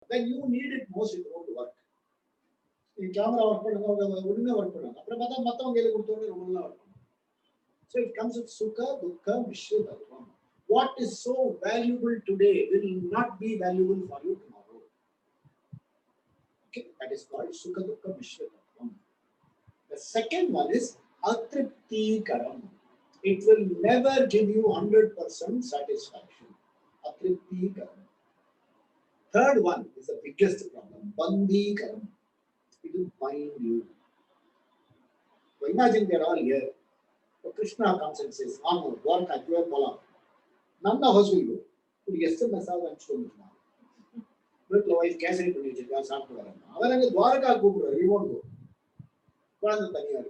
When you need it most, it won't work. In camera work work. So it comes with Sukha, Dukkha, Mishra. What is so valuable today will not be valuable for you tomorrow. Okay, that is called Sukha, Dukkha, Mishra. The second one is Atripti Karam. It will never give you 100% satisfaction. Atripti Karam. Third one is the biggest problem. Bandhi Karam. It will bind you. So imagine we are all here. So Krishna comes and says, Amo, Dwarka, you are Polam. None of us will go. Yes, the message I'm showing you. But no, if Cassidy to you, you are not going to go. However, Dwarka go, we won't go. What are the Tanya?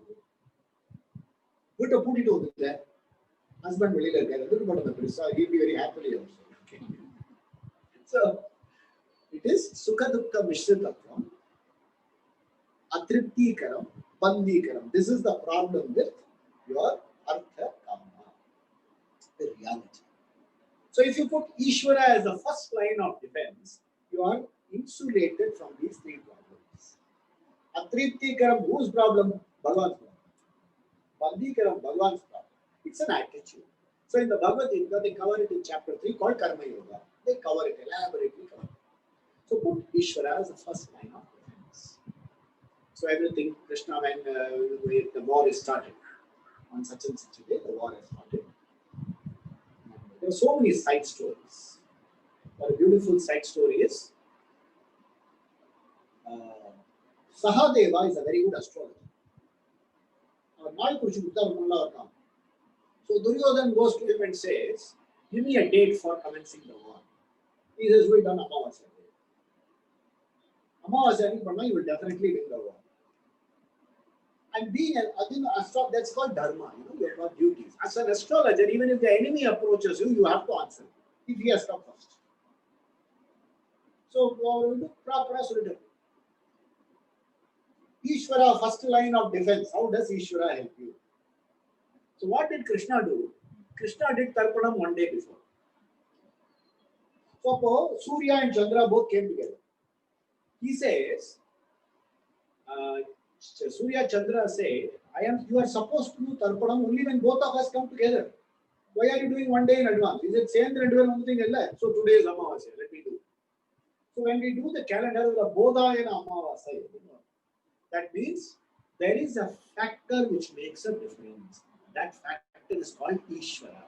Put a put it over there. Husband will let go. Look at the Prisa, he'll be very happily also. Okay. So, it is Sukha Dukkha Mishritatvam, Atripti Karam, Bandhi Karam. This is the problem with your Artha Kama, the reality. So if you put Ishvara as the first line of defense, you are insulated from these three problems. Atripti Karam, whose problem? Bhagavan's problem. Bandhi Karam, Bhagavan's problem. It's an attitude. So in the Bhagavad Gita, they cover it in chapter 3 called Karma Yoga. They cover it elaborately. So put Ishvara as the first line of defense. So everything, Krishna, when the war is started, on such and such a day, the war has started. There are so many side stories. But a beautiful side story is Sahadeva is a very good astrologer. So Duryodhana goes to him and says, give me a date for commencing the war. He says, we done Amavasya. Amavasya, you will definitely win the war. And being an astrologer, that's called dharma. You have got duties. As an astrologer, even if the enemy approaches you, you have to answer. If he has come first. So, Ishvara, first line of defense. How does Ishvara help you? So, what did Krishna do? Krishna did Tarpanam one day before. So, Surya and Chandra both came together. He says, Surya Chandra said, you are supposed to do Tarpanam only when both of us come together. Why are you doing one day in advance? He said, same one thing. So today is Amavasya, let me do. So when we do the calendar, the Bodha and Amavasya, that means there is a factor which makes a difference. That factor is called Ishvara.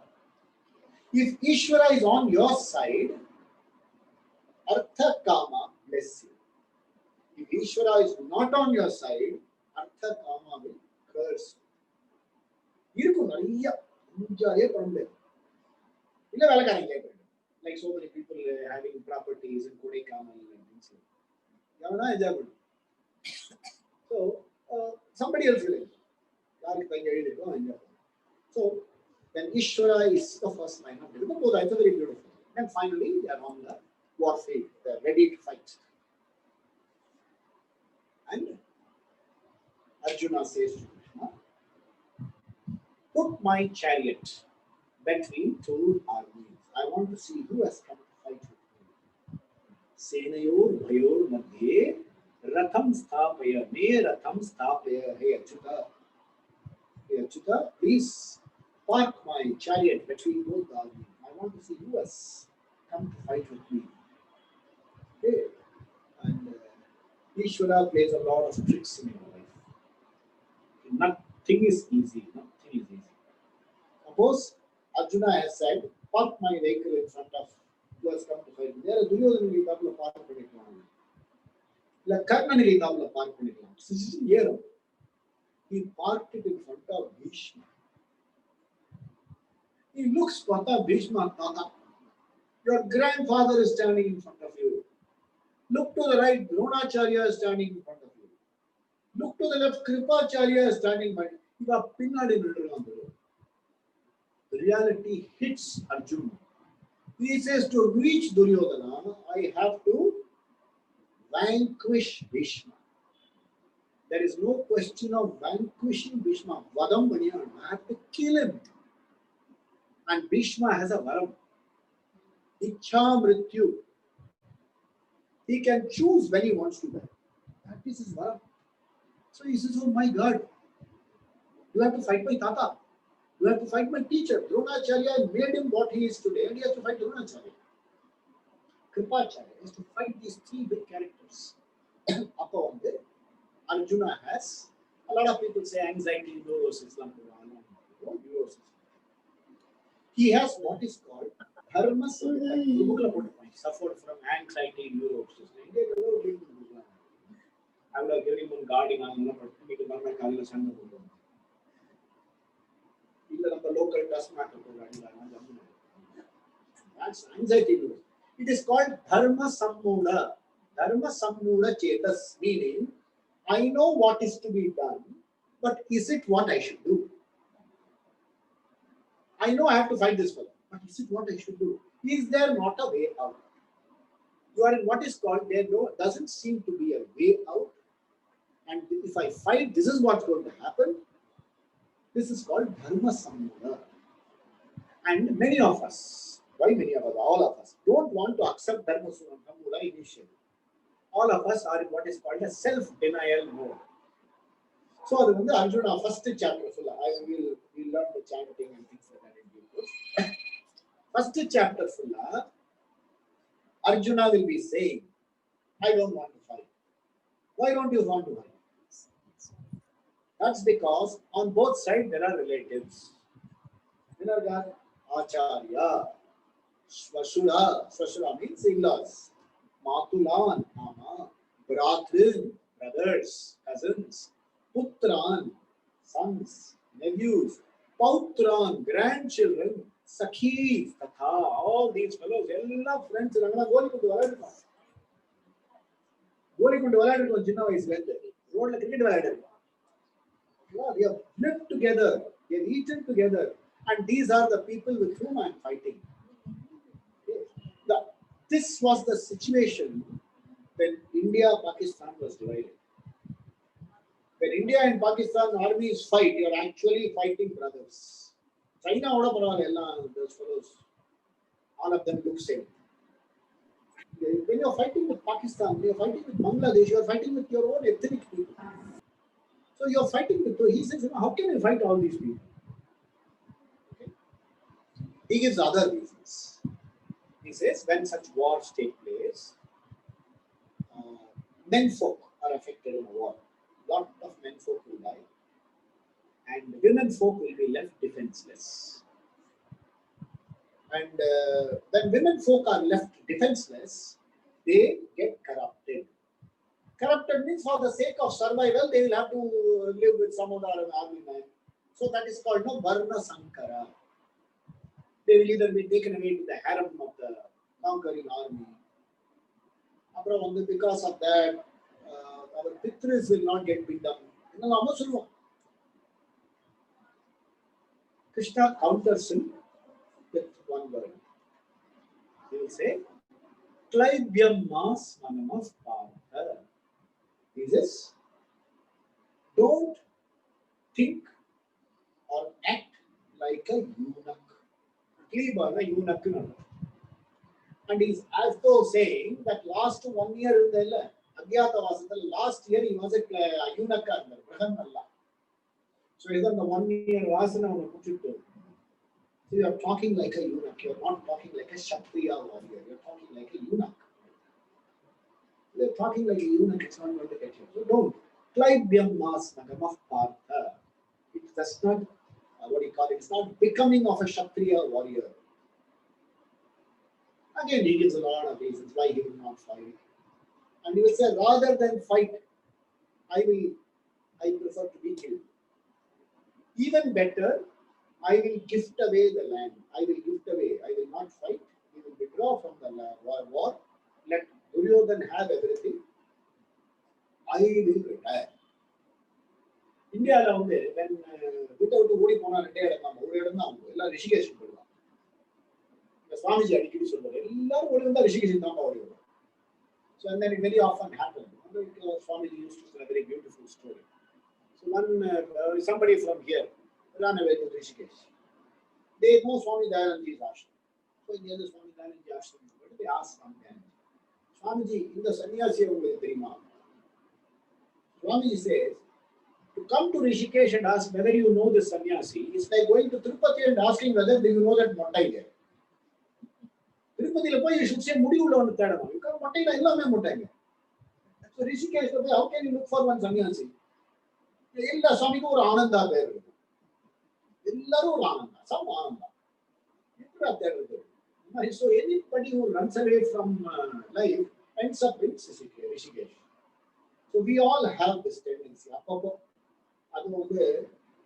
If Ishvara is on your side, Artha Kama bless you. If Ishvara is not on your side, Artha Kama will curse you. Like so many people having properties in Kodaikanal and things like that. So, somebody else will enjoy. So, then Ishvara is the first line of defense. Both are very beautiful. And finally, they are on the warfare. They are ready to fight. And Arjuna says to Krishna, put my chariot between two armies. I want to see who has come to fight with me. Senayor Bhayor Madhye Ratham Sthapaya Me Ratham Sthapaya. Hey Achyuta, please park my chariot between both armies. I want to see who has come to fight with me. Okay. And Ishvara plays a lot of tricks in your life. Nothing is easy. Suppose Arjuna has said, park my vehicle in front of who has come to fight me. There are Duryodhana will come to park Paniklaam. Like Karna will come to park Paniklaam. This is here. He parked it in front of Bhishma. He looks Pata Bhishma Tata. Your grandfather is standing in front of you. Look to the right, Dronacharya is standing in front of you. Look to the left, Kripacharya is standing by you. You are pinned in the The reality hits Arjuna. He says to reach Duryodhana, I have to vanquish Bhishma. There is no question of vanquishing Bhishma. Vadam Banyan. I have to kill him. And Bhishma has a varam. Ichha Mrityu. He can choose when he wants to die. That is his vara. So he says, oh my God, you have to fight my tata. You have to fight my teacher. Dronacharya made him what he is today, and he has to fight Dronacharya. Kripacharya has to fight these three big characters. Upon the Arjuna has, a lot of people say anxiety neurosis. He has what is called dharma sammuda. Suffered from anxiety neurosis. I would have given him one guarding on the local dust matter. That's anxiety neurosis. It is called dharma sammuda. Dharma sammuda chetas, meaning I know what is to be done, but is it what I should do? I know I have to fight this fellow, but is it what I should do? Is there not a way out? You are in what is called, there doesn't seem to be a way out. And if I fight, this is what's going to happen. This is called dharma sammuda. And many of us, why many of us, all of us, don't want to accept dharma sammuda initially. All of us are in what is called a self-denial mode. So, the Arjuna first chapter, we'll learn the chanting and things like that in due course. First chapter, Arjuna will be saying, I don't want to fight. Why don't you want to fight? That's because on both sides there are relatives. Vinarga, Acharya, Swashura means in-laws. Matulan, Mama, Bratrin, brothers, cousins, Putran, sons, nephews, Pautran, grandchildren, Sakhis, Katha, all these fellows, all friends, we have lived together, we have eaten together, and these are the people with whom I am fighting. This was the situation when India-Pakistan was divided. When India and Pakistan armies fight, you are actually fighting brothers. China, those fellows, all of them look same. When you are fighting with Pakistan, you are fighting with Bangladesh, you are fighting with your own ethnic people. So you are fighting with, he says, how can you fight all these people? Okay. He gives other reasons. He says, when such wars take place, men folk are affected in a war. Lot of men folk will die. And women folk will be left defenseless. And when women folk are left defenseless, they get corrupted. Corrupted means for the sake of survival, they will have to live with some of the army men. So that is called Varna Sankara. They will either be taken away to the harem of the conquering army. Because of that, our pitris will not get picked up. Krishna counters him with one word. He will say, Klaivyammas manamas partha. He says, don't think or act like a eunuch. And he's as though saying that last 1 year in the last year he was a eunuch. So he's on the 1 year vasana. So you are talking like a eunuch. You are not talking like a Kshatriya warrior. You are talking like a eunuch. You are talking like a eunuch. It's not going to get you. So don't. Klaivyammas nagamah partha. It does not, it's not becoming of a Kshatriya warrior. Again, he gives a lot of reasons why he will not fight. And he will say, rather than fight, I prefer to be killed. Even better, I will gift away the land. I will not fight. We will withdraw from the war. Let Duryodhan have everything. I will retire. India, when without Odi Mona retired, Rishikesh. Swamiji அடிக்கடி சொல்றாரு எல்லாரும் ஓடி வந்தா ரிஷிகேஷன் தான் ஓடி வரும். So and then it very often happened. Swamiji used to tell a very beautiful story. So when somebody from here ran away to Rishikesh, they know Swami Dayananji's ashram. So in the other Swami Dayananji ashram, they asked Swami Dayananji, Swamiji, in the sannyasi, Swamiji says, to come to Rishikesh and ask whether you know this sannyasi is like going to Tirupati and asking whether do you know that Mottai there. Tirupati, you should say Mudi Ulla Tadama. You can't Mottai illa me Mottai. So Rishikesh, how can you look for one sannyasi? Illa Swami ko Ananda there. Illaru Ananda, some Ananda. So anybody who runs away from life ends up in Rishikesh. So we all have this tendency.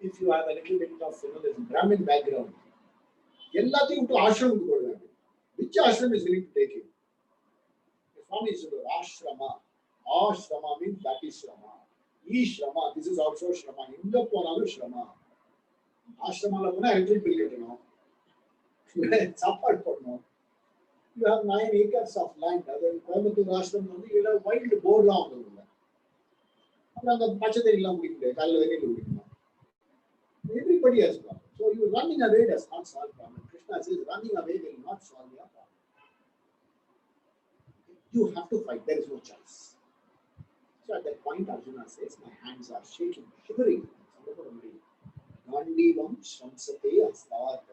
If you have a little bit of this Brahmin background, which ashram is willing to take you? The Swami is ashrama. Ashrama means that is shrama. Ishrama, this is also shrama. Inga ponalu shrama. Ashrama la pona electric bill getano. You have 9 acres of land. Then Coimbatore ashram you have wild boar long. Everybody has problem. So you running away does not solve problem. Krishna says running away will not solve your problem. You have to fight. There is no choice. So at that point, Arjuna says, my hands are shaking, shivering. Gandivam shamsate astat.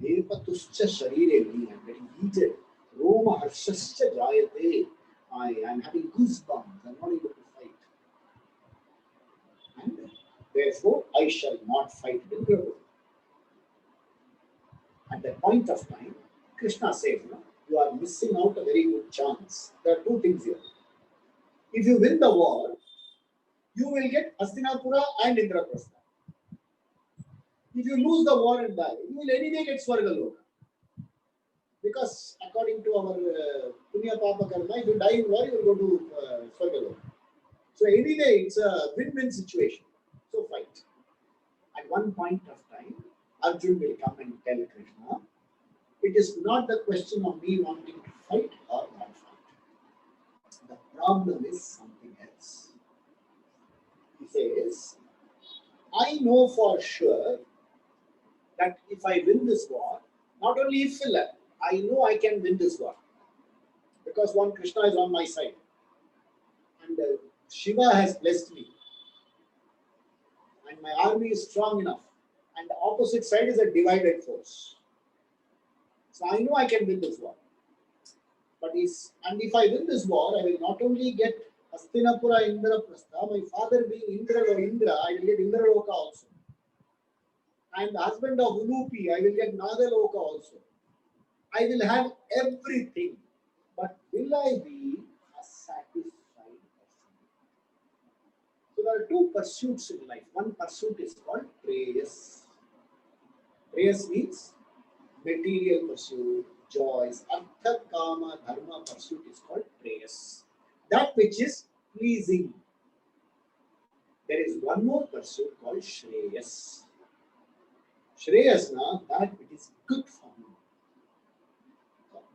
Devatuscha sharire me. I'm getting heated. Roma harshascha jayate. I am having goosebumps. I'm not able to fight. And therefore, I shall not fight with Prabhu. At that point of time, Krishna says, you are missing out a very good chance. There are two things here. If you win the war, you will get Hastinapura and Indraprastha. If you lose the war and die, you will anyway get Swargaloka. Because according to our Punya Papa Karma, if you die in war, you will go to Swargaloka. So anyway, it's a win-win situation. So fight. At one point of time, Arjun will come and tell Krishna, it is not the question of me wanting to fight or not fight. The problem is something else. He says, I know for sure that if I win this war, not only if I know I can win this war. Because one Krishna is on my side. And Shiva has blessed me. And my army is strong enough. And the opposite side is a divided force. So I know I can win this war. But if I win this war, I will not only get Hastinapura Indraprastha, my father being Indra or Indra, I will get Indraloka also. And the husband of Ulupi, I will get Nagaloka also. I will have everything. But will I be a satisfied person? So there are two pursuits in life. One pursuit is called prayas. Prayas means material pursuit, joys. Artha, kama, dharma pursuit is called prayas. That which is pleasing. There is one more pursuit called shreyas. Shreyasna, that which is good for me.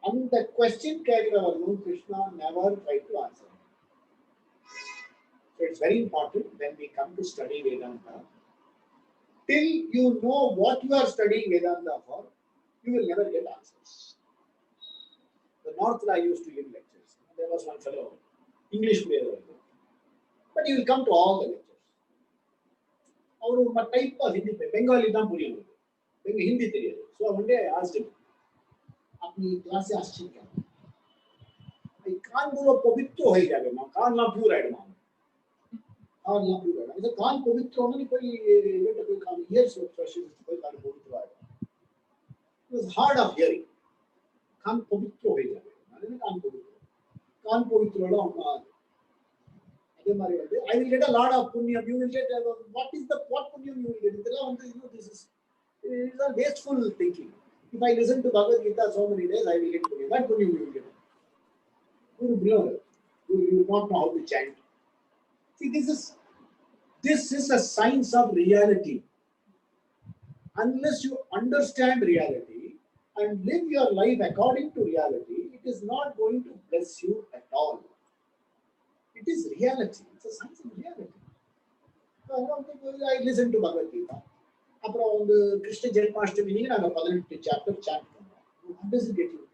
And the question carried our Lord Krishna never tried to answer. So it's very important when we come to study Vedanta. Till you know what you are studying Vedanta for, you will never get answers. The North I used to give lectures. There was one fellow, English player, but he will come to all the lectures. Our type of Hindi, Bengali dam puri Hindi theriyadu. So one day I asked him, "Apni class se aschi kya? I can't do a pavitro hai jabe ma, can't na pure hai ma." Can't na pure hai. I said, "Can't pavitro na koi koi years of question koi can't pavitro hai." It was hard of hearing. Can't pavitro hai jabe. Can't pavitro la. I will get a lot of punya. You will get what punya you will get? This is a wasteful thinking. If I listen to Bhagavad Gita so many days, I will get punya. What punya you will get? You will not know how to chant. See, this is a science of reality. Unless you understand reality and live your life according to reality, it is not going to bless you at all. It is reality. It's a science of reality. So I listen to Bhagavad Gita. Apro the Krishna Janmashtami, I have a chapter chant. How does it get you?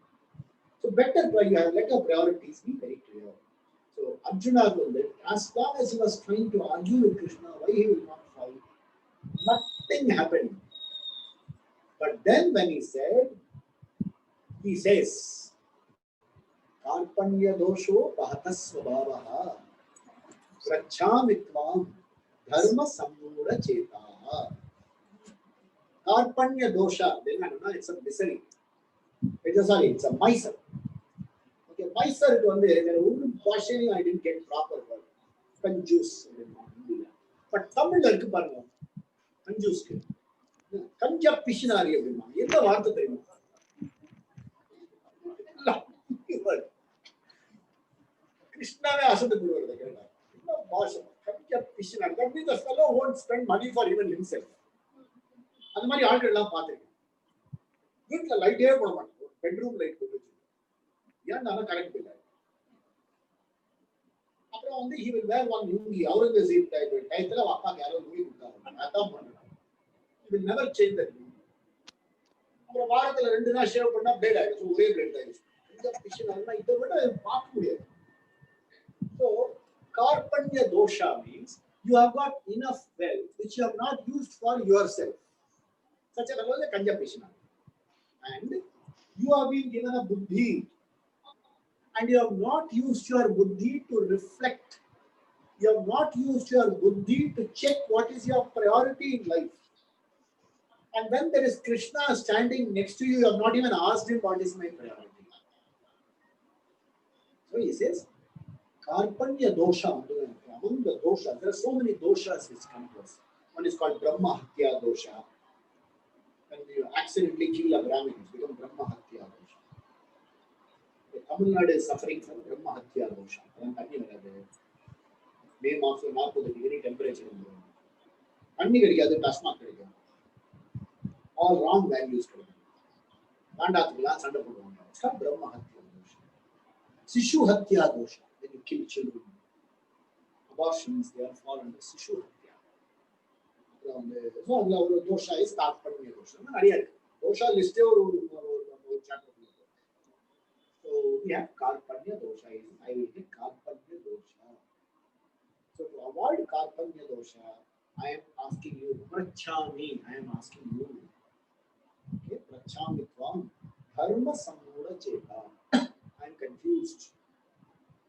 So better you have let your priorities be very clear. So Arjuna told that as long as he was trying to argue with Krishna, why he will not fight, nothing happened. But then when he says, Karpanya dosho pahatasvabhavaha prachhamitvam dharma sammuda chetaha. Karpanya dosha, then I don't know, it's a misery. It's a miser. Okay, miser is one day, I didn't get proper word. Conjuice. But Tamil irukku paruங்க. Conjuice. Kanja pishinari அப்படிமா. என்ன வார்த்தை தெரியுமா? Krishnaவே அசந்து போடுவாரு கேட்டா. என்ன பாஷை? Kanja pishinari. That means the fellow won't spend money for even himself. அந்த மாதிரி ஆட்கள் எல்லாம் பார்த்திருக்கேன். வீட்டுல லைட்டே போட மாட்டாங்க. பெட்ரூம் லைட் போட்டு வச்சிருக்காங்க. ஏன் நான் கரெக்ட் இல்லை. அப்புறம் வந்து he will wear one lungi, Aurangzeb type. டைத்துல அப்பாக்கு யாரோ lungi கொடுத்தாங்க. அதான் பண்ணுறாங்க. He will never change that lungi. அப்புறம் வாரத்துல 2 நாள் ஷேவ் பண்ணா பிளேட் ஆயிடுச்சு. ஒரே பிளேட் ஆயிடுச்சு. இந்த பிஷனா இதை விட பார்க்க முடியாது. So Karpanya dosha means you have got enough wealth which you have not used for yourself. Such a fellow is a Kanja Pishna. And you have been given a buddhi and you have not used your buddhi to reflect. You have not used your buddhi to check what is your priority in life. And when there is Krishna standing next to you, you have not even asked him what is my priority. So he says, Karpanya dosha. Among the doshas, there are so many doshas which come to us. One is called Brahma Hatya dosha. When you accidentally kill a Brahmin, it's become Brahma Hatya dosha. Tamil Nadu is suffering from Brahma Hatya dosha. May மாசம் 40 degree temperature இருந்தது. தண்ணி கிடைக்காது, plasma கிடைக்கும். All wrong values கிடைக்கும். காண்டாத்துக்குலாம் சண்டை போடுவாங்க. It's called Brahma Hatya dosha. Sishu Hatya dosha. When you kill children. Abortions, they are fall under Sishu Hatya. So ஒரு தோஷா is Karpanya dosha. நிறைய இருக்கு. தோஷா லிஸ்டே ஒரு chapter. So we have Karpanya dosha. I will take Karpanya dosha. So to avoid Karpanya dosha, I am asking you, Prachami, I am asking you. Okay, Prachamitvam, Dharma Sammuda Cheta. I am confused.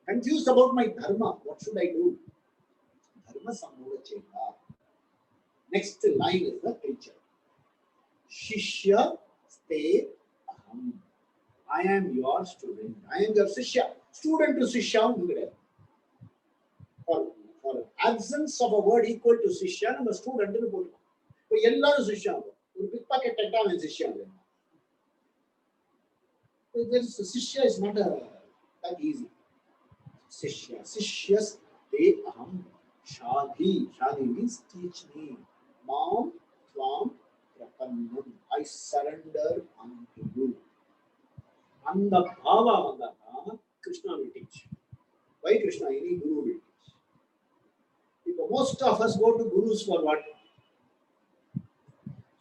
Confused about my dharma. What should I do? Dharma Sammuda Cheta. Next line is the teacher. Shishya Ste Aham. I am your student. I am your Shishya. Student to Shishya. For absence of a word equal to Shishya, நம்ம student னு போடுறோம். இப்போ எல்லாரும் Shishya. ஒரு big packet ta-ta அவன் Shishya. Shishya is not that easy. Shishya. Shishyas te aham. Shadhi. Shadhi means teach me. Mom, Tvam, Prapannam. I surrender unto you. And the bhava vandana, Krishna will teach. Why Krishna? Any guru will teach. Because most of us go to gurus for what?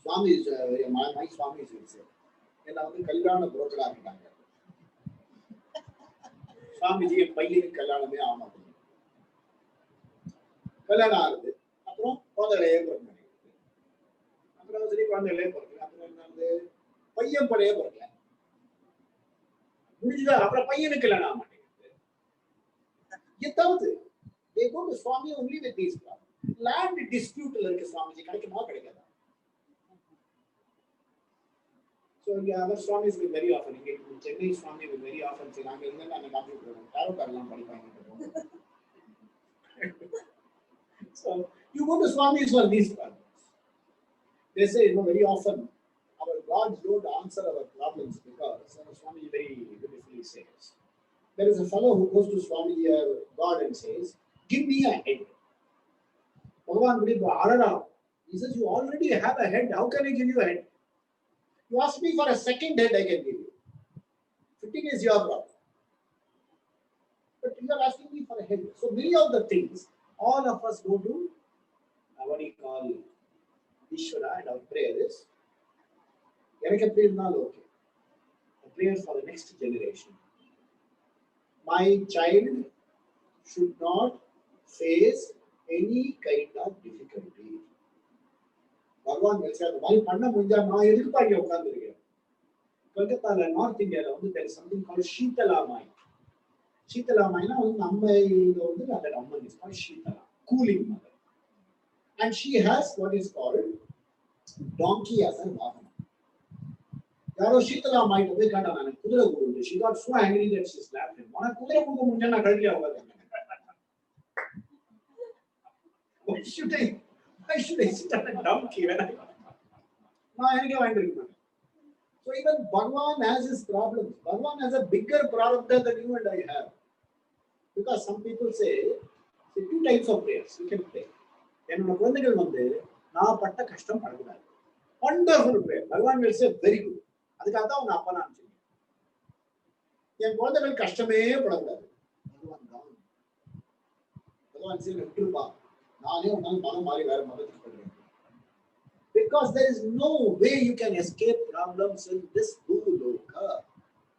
Swami is, my Swami is will say. And now the Kalyana broker ஆகிட்டாங்க. Swamiji என் பையனுக்கு கல்யாணமே ஆமாம். கல்யாணம் ஆகுது. அப்புறம் குழந்தைகளே பிறகு. அப்புறம் சரி குழந்தைகளே பிறகு. அப்புறம் என்னது பையன் பழைய பிறகு. முடிஞ்சதா அப்புறம் பையனுக்கு கல்யாணம் ஆக மாட்டேங்குது. எதாவது they go to Swami only with these problems. Land dispute இருக்கு Swamiji கிடைக்குமா கிடைக்காதா? So our Swamis will very often, Chennai Swami will very often say, நாங்க இருந்தா நாங்க காப்பி போடுவோம். தாரோ கார்டெல்லாம் படிப்பாங்க. So you go to Swamis for these problems. They say, very often our gods don't answer our problems because Swami very beautifully says. There is a fellow who goes to Swami, God, and says, give me a head. Bhagavan, he says, you already have a head. How can I give you a head? You ask me for a second head, I can give you. Fitting is your problem. But you are asking me for a head. So many of the things, all of us go to what we call Ishvara, and our prayer is, okay. A prayer for the next generation. my child should not face any kind of difficulty. Bhagavan will say, "Why panna munja na edukku iga ukandirukken." Kolkata, North India, there is something called Shitala Mai. Shitala Mai na amma idu that amman is called Shitala, cooling mother. And she has what is called donkey as a vahana. Yaro Shitala Mai tobe kanda nanu kudura kudu. She got so angry that she slapped him. Mana kudura kudu munja na kadliya hoga. Why should I sit on a donkey when I? So even Bhagavan has his problems. Bhagavan has a bigger prarabdha than you and I have. Because some people say two types of prayers you can pray. Wonderful prayer. Bhagavan will say very good. Bhagavan says, because there is no way you can escape problems in this Bhuloka.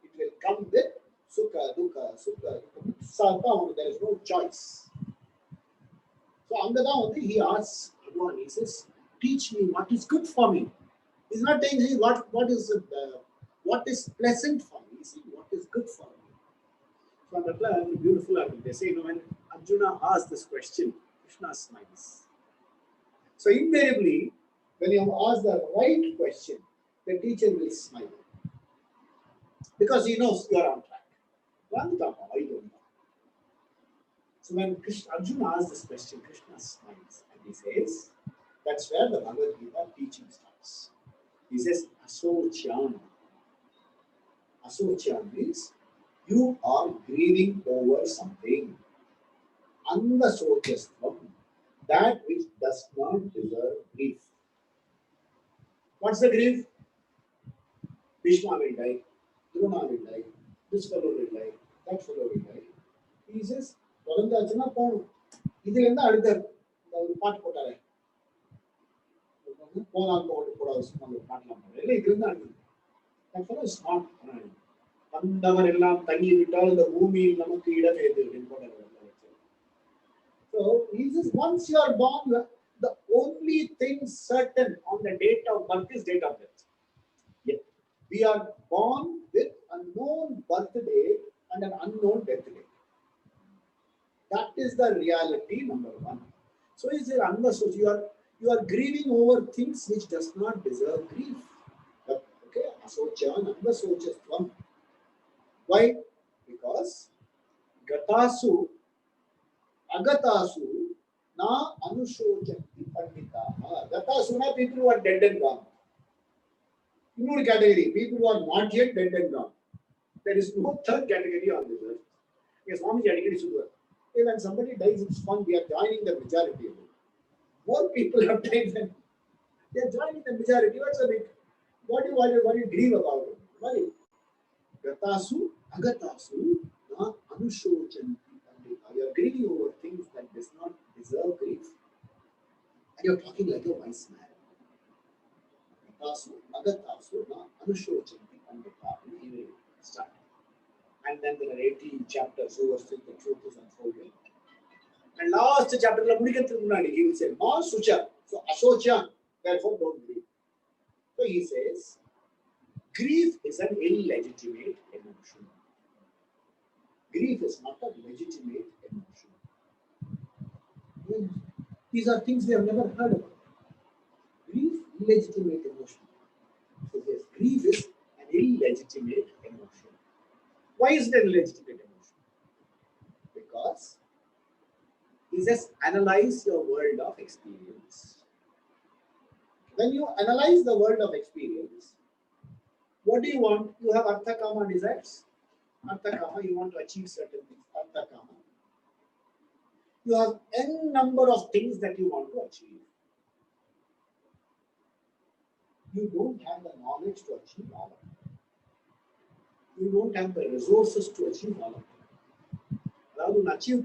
It will come with Sukha, Dukkha, Sukha, Dukkha. There is no choice. So Angada only he asks Bhagavan, he says, teach me what is good for me. He's not saying what is pleasant for me. He's saying what is good for me. So on the beautiful they say, when Arjuna asks this question, Krishna smiles. So invariably, when you ask the right question, the teacher will smile. Because he knows you are on track. So when Arjuna asks this question, Krishna smiles and he says, that's where the Bhagavad Gita teaching starts. He says, Asocyan. Asocyan means you are grieving over something. Andasocastvam, that which does not deserve grief. What's the grief? Bhishma will die, Drona will die, this fellow will die, that fellow will die. He says, Varandachana Ponu. Idilenda Adar, the part Potare. Pona that fellow is not. So he says, once you are born, the only thing certain on the date of birth is date of death. Yeah. We are born with a known birth date and an unknown death date. That is the reality, number one. So is there you are grieving over things which does not deserve grief. But, okay, asocyan andasocastvam. Why? Because gatasu agatasu na anushocanti panditaha. Gatasu na people who are dead and gone. Third category, people who are not yet dead and gone. There is no third category on this earth. Yes, Swami adigadi sugar. When somebody dies, it's fun. We are joining the majority. More people have died than they are joining the majority. What's the big? What do you grieve about it? Why? Gatasu agatasu na anushocanti pandita. You are grieving over things that does not deserve grief. And you're talking like a wise man. Gatasu agatasu na anushocanti pandita. He will start. And then there are 18 chapters over still the truth is unfolding. And last chapter, he will say, Ma Sucha. So Asocyan, therefore don't grieve. So he says, grief is an illegitimate emotion. Grief is not a legitimate emotion. These are things we have never heard about. Grief, illegitimate emotion. So yes, grief is an illegitimate emotion. Why is it an illegitimate emotion? Because he says, analyze your world of experience. When you analyze the world of experience, what do you want? You have Artha Kama desires. Artha Kama, you want to achieve certain things. Artha Kama. You have n number of things that you want to achieve. You don't have the knowledge to achieve all of them. You don't have the resources to achieve all of them. Achieve you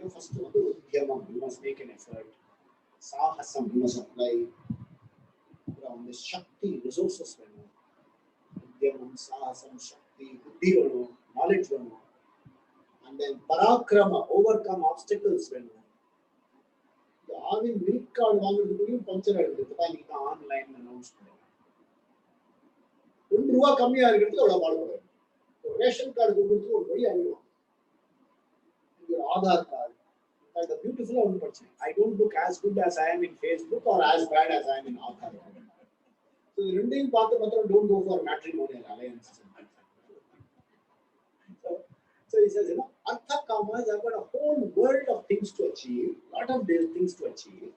first you must make an effort. Sahasam, you must apply. This Shakti, resources. Sahasam, Shakti, Buddhi, knowledge. And then Parakrama, overcome obstacles when having milk card வாங்குறதுக்குள்ளேயும் puncture ஆயிடுது. இன்னைக்கு online announce பண்ணுங்க. ₹1 கம்மியா இருக்கிறதுக்கு அவ்வளவு பாடுபடுறாரு. Ration card கொடுத்து ஒரு வழி ஆகிடும். Aadhaar card the beautiful one person. I don't look as good as I am in Facebook or as bad as I am in Aadhaar. So the rendering part of don't go for matrimonial alliances. So he says, Artha Kamas, I've got a whole world of things to achieve, lot of things to achieve.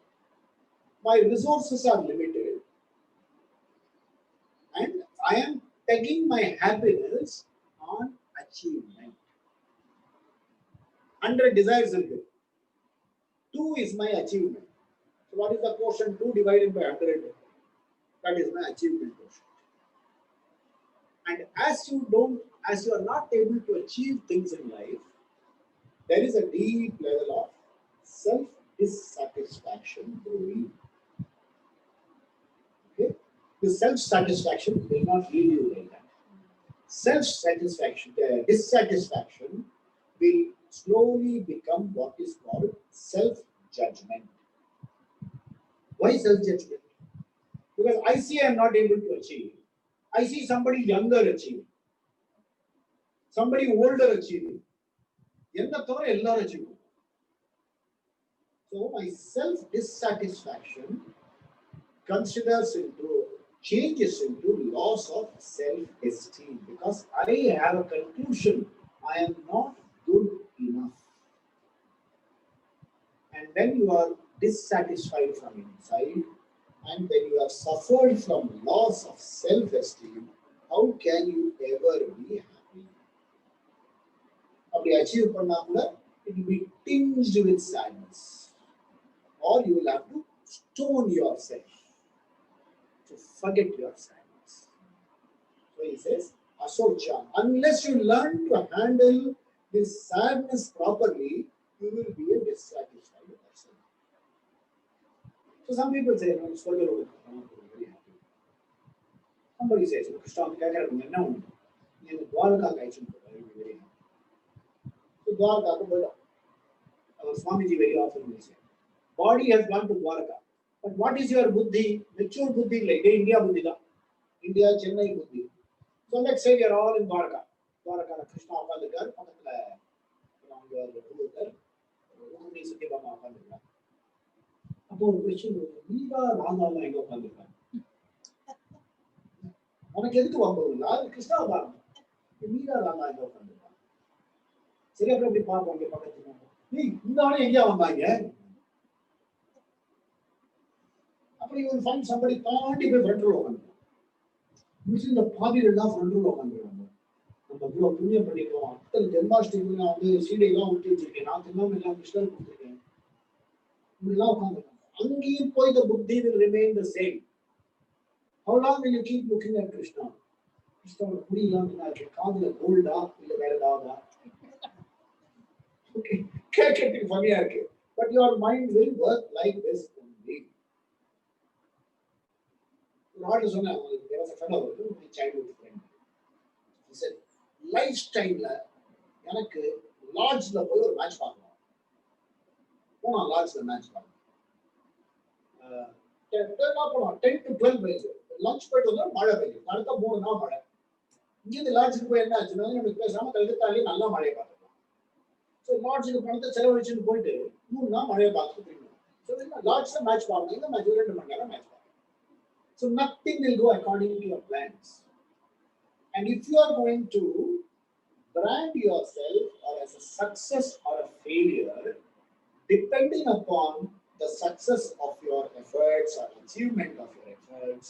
My resources are limited, and I am pegging my happiness on achievement. 100 desires are good. 2 is my achievement. So what is the quotient? 2 divided by 100. That is my achievement quotient. And as you are not able to achieve things in life, there is a deep level of self-dissatisfaction growing. Okay? The self-satisfaction will not lead you like that. Self-satisfaction, dissatisfaction will slowly become what is called self-judgment. Why self-judgment? Because I see I am not able to achieve. I see somebody younger achieving. Somebody older achieving. So my self-dissatisfaction changes into loss of self-esteem, because I have a conclusion, I am not good enough. And then you are dissatisfied from inside, and then you have suffered from loss of self-esteem. How can you ever be happy? Achieve it will be tinged with sadness, or you will have to stone yourself to forget your sadness. So he says, Asocha, unless you learn to handle this sadness properly, you will be a dissatisfied person. So some people say, no, it's very happy. Somebody says, Krishna, I'm very happy. So Dwarka, our Swamiji very often will say, body has gone to Dwarka. But what is your buddhi? Mature buddhi, like India buddhi. India, Chennai buddhi. So let's say we are all in Dwarka. Dwarka, Krishna, Akadikar, அப்போ ஒரு question Meera ராதாலாம் எங்க உட்காந்துருக்காங்க, உனக்கு எதுக்கு வம்புங்களா? கிருஷ்ணா பாருங்க, மீரா ராதா எங்க உட்காந்துருக்காங்க. சரி, அப்புறம் எப்படி பார்ப்போம் இங்க பக்கத்துல, நீ இந்த ஆளு எங்கேயா வந்தாங்க? அப்படி ஒரு ஃபைன் சம்படி தாண்டி போய் ஃப்ரண்ட் ரோல உட்காந்துருக்காங்க. இந்த பாதிகள் தான் ஃப்ரண்ட் ரோல உட்காந்துருக்காங்க. நம்ம இவ்வளவு புண்ணியம் பண்ணிருக்கோம், அத்தனை ஜென்மாஷ்டமி நான் வந்து சீடையெல்லாம் ஊட்டி வச்சிருக்கேன், நான் தின்னாம எல்லாம் கிருஷ்ணன் கொடுத்துருக்கேன், இப்படிலாம் உட்காந்துருக்காங்க. அங்கேயும் போய் the buddhi will remain the same. How long will you keep looking at Krishna? கிருஷ்ணாவோட புரியலாம் இருக்கு, காதுல கோல்டா இல்ல வேற ஏதாவது கேட்கறதுக்கு ஃபனியா இருக்கு. But your mind will work like this only. ஒரு சொன்னாங்க, there was a fellow, my childhood friend. He said, life டைம்ல எனக்கு லாட்ஜ்ல போய் ஒரு மேட்ச் பார்க்கணும். போனா லாட்ஜ்ல மேட்ச் பார்க்கணும். 10 to 12 வயசு லஞ்ச் போயிட்டு வந்தா மழை பெய்யும். அடுத்த 3 நாள் மழை. இங்கிருந்து லாட்ஜுக்கு போய் என்ன ஆச்சுன்னா நமக்கு பேசாம கழுத்தாலே நல்லா மழையை பார்த்துக்கலாம். ஸோ லாட்ஜுக்கு பணத்தை செலவழிச்சுன்னு போயிட்டு 3 நாள் மழையை பார்த்துட்டு திரும்பணும். ஸோ லாட்ஜ்ல மேட்ச் பார்க்கணும், இந்த மேட்ச் 2 மணி நேரம் மேட்ச் பார்க்கணும். So nothing will go according to your plans. And if you are going to brand yourself or as a success or a failure, depending upon the success of your efforts or achievement of your efforts,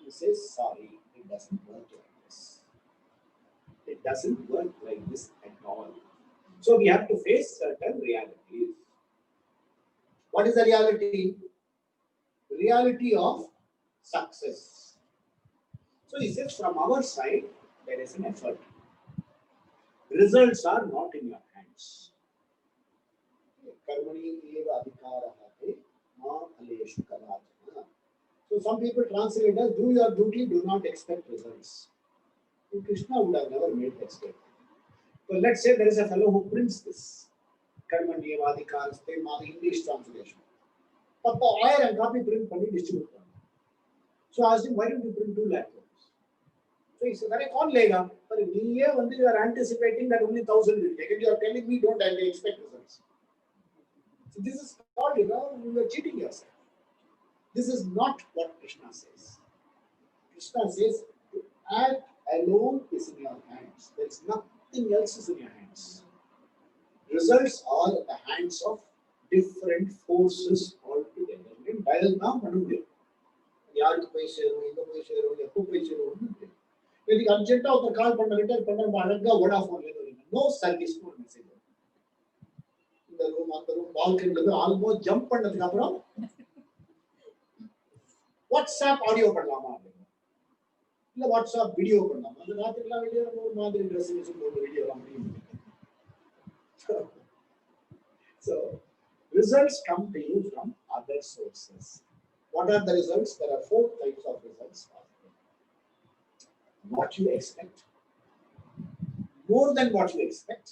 you say, sorry, it doesn't work like this. It doesn't work like this at all. So we have to face certain realities. What is the reality? The reality of success. So he says, from our side, there is an effort. Results are not in your hands. So some people translate as, do your duty, do not expect results. And Krishna would have never made that statement. So let's say there is a fellow who prints this Karmanyevadikarsте Madi English translation. But the 1000 copy print பண்ணி distribute பண்ணு. So I asked him, why don't you print 2 lakh copies? So he said, I can't lay down. But you are anticipating that only 1000 will take it. You are telling me don't expect results. So this is called, you are cheating yourself. This is not what Krishna says. Krishna says, to act alone is in your hands. There is nothing else is in your hands. Results are at the hands of different forces altogether. In diagram, யாருக்கு போய் சேரும், எங்க போய் சேரும், எப்போ போய் சேரும். இதுக்கு அர்ஜென்ட்டா ஒரு கால் பண்ண ரிட்டர்ன் பண்ண அழகா வோடாஃபோன்ல இருந்து நோ சர்வீஸ் ஒரு மெசேஜ் வரும். இந்த ரூம் அந்த ரூம் பால்கனில ஆல்மோஸ்ட் ஜம்ப் பண்ணதுக்கு அப்புறம் வாட்ஸ்அப் ஆடியோ பண்ணலாமா இல்ல வாட்ஸ்அப் வீடியோ பண்ணலாமா? அந்த ராத்திரிலாம் வீடியோ ஒரு மாதிரி ட்ரெஸ் ஒரு வீடியோ எல்லாம் முடியும். So results come to you from other sources. What are the results? There are 4 types of results. What you expect, more than what you expect,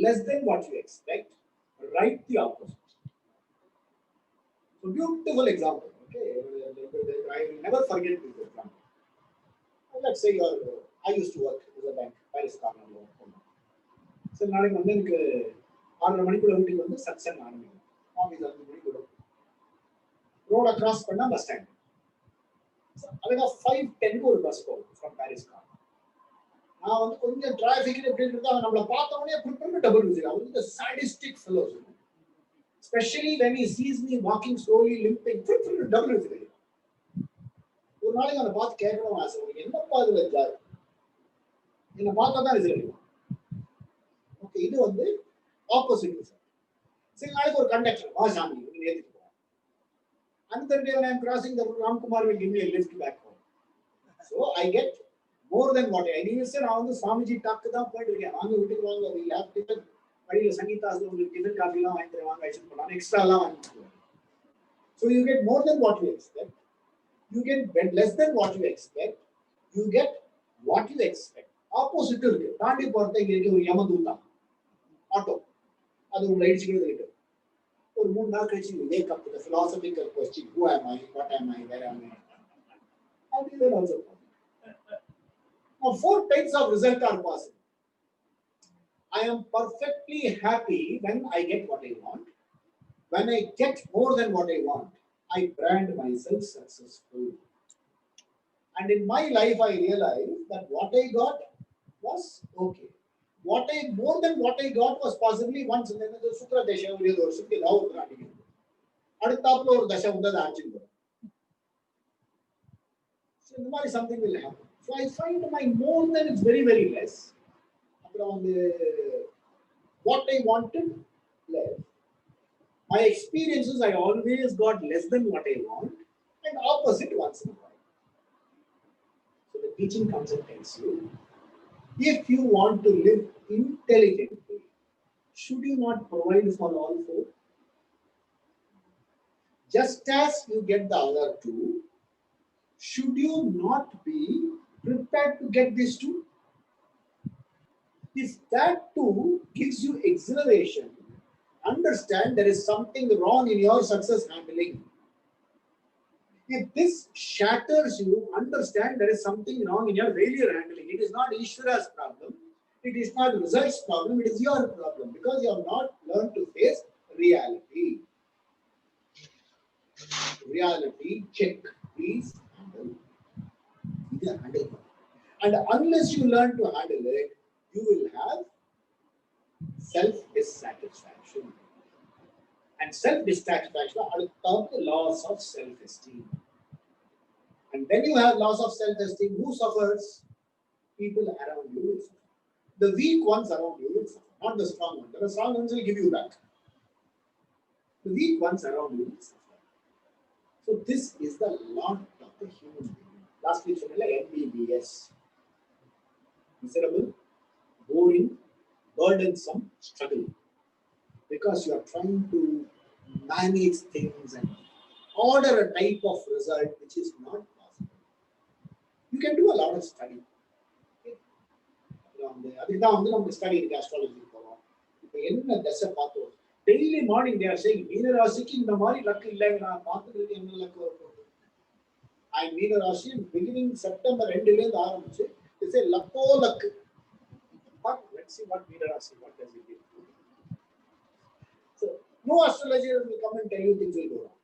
less than what you expect, right the opposite. So beautiful example. Okay, I will never forget this example. Let's say I used to work as a bank, Paris corner. So நாளைக்கு வந்து எனக்கு 6:30 மணிக்குள்ள வீட்டுக்கு வந்து சத்சங் ஆரம்பிக்கும். Office 5 மணிக்கு வரும். ரோட கிராஸ் பண்ணா பஸ் ஸ்டாண்ட். அதுக்கு 5:10 ஒரு பஸ் போகும் ஃப்ரம் பாரிஸ் கார். நான் வந்து கொஞ்சம் டிராஃபிக் எப்படி இருந்தா நம்மள பார்த்த உடனே ப்ரிப்பேர் டபுள் விசில். அவர் வந்து sadistic fellows. Especially when he sees me walking slowly limping, double whistle. ஒரு நாளைக்கு அவனை பார்த்து கேட்கணும் ஆசை. என்னப்பா இதுல இருக்காரு? என்ன பார்த்தா தான் விசில் அடிக்கும். ஓகே, இது வந்து ஆப்போசிட் விசில். சரி, நாளைக்கு ஒரு கண்டக்டர் வாசாமி ஏற்றிட்டு போவான். Another day when I am crossing, the Ramkumar will give me a lift back home. So I get more than what I need. Sir, நான் வந்து சாமிஜி டாக்கு தான் போயிட்டு இருக்கேன். வாங்க வீட்டுக்கு வாங்க, we have tiffin. வழியில சங்கீதாஸ் உங்களுக்கு டிஃபன் காஃபி எல்லாம் வாங்கி தருவாங்க, ஐஸ்கிரீம் பண்ணலாம், எக்ஸ்ட்ரா எல்லாம் வாங்கி தருவாங்க. So you get more than what you expect. You get less than what you expect. You get what you expect. Opposite இருக்கு. தாண்டி போறத இங்க இருக்க ஒரு யமதூதா ஆட்டோ அது உங்களை இடிச்சுக்கிறது இருக்கு. ஒரு 3 நாள் கழிச்சு you wake up with a philosophical question, who am I, what am I, where am I? How do you also possible? Now 4 types of result are possible. I am perfectly happy when I get what I want. When I get more than what I want, I brand myself successful. And in my life, I realized that what I got was okay. More than what I got was possibly once in the Sukra Desha or Sukhi Rao Rani. Adaplo or Dasha under the Arching. So something will happen. So I find my more than is very, very less. What I wanted, less. My experiences, I always got less than what I want, and opposite once in a while. So the teaching concept tells you, if you want to live intelligently, should you not provide for all 4? Just as you get the other 2, should you not be prepared to get these 2? If that too gives you exhilaration, understand there is something wrong in your success handling. If this shatters you, understand there is something wrong in your failure handling. It is not Ishvara's problem. It is not results problem. It is your problem because you have not learned to face reality. Reality check. Please handle. And unless you learn to handle it, you will have self-dissatisfaction. And self-dissatisfaction are the loss of self-esteem. And when you have loss of self-esteem, who suffers? People around you will suffer. The weak ones around you will suffer, not the strong ones. The strong ones will give you back. The weak ones around you will suffer. So this is the lot of the human being. Last week, MBBS. Miserable, boring, burdensome struggle. Because you are trying to manage things and order a type of result which is not possible. You can do a lot of study. Okay? அதுதான் வந்து நம்ம study இருக்கு astrology போறோம். இப்போ என்ன தசை பார்த்தோம் daily morning they're saying மீனராசிக்கு இந்த மாதிரி லக் இல்லைங்க நான் பார்த்ததுக்கு என்ன லக் வரும். மீனராசி பிகினிங் செப்டம்பர் 2ல இருந்து ஆரம்பிச்சு இட்ஸ் ஏ லக்கோ luck. But let's see what Veerarasi, what does it do? So, no astrologer will come and tell you things will go wrong.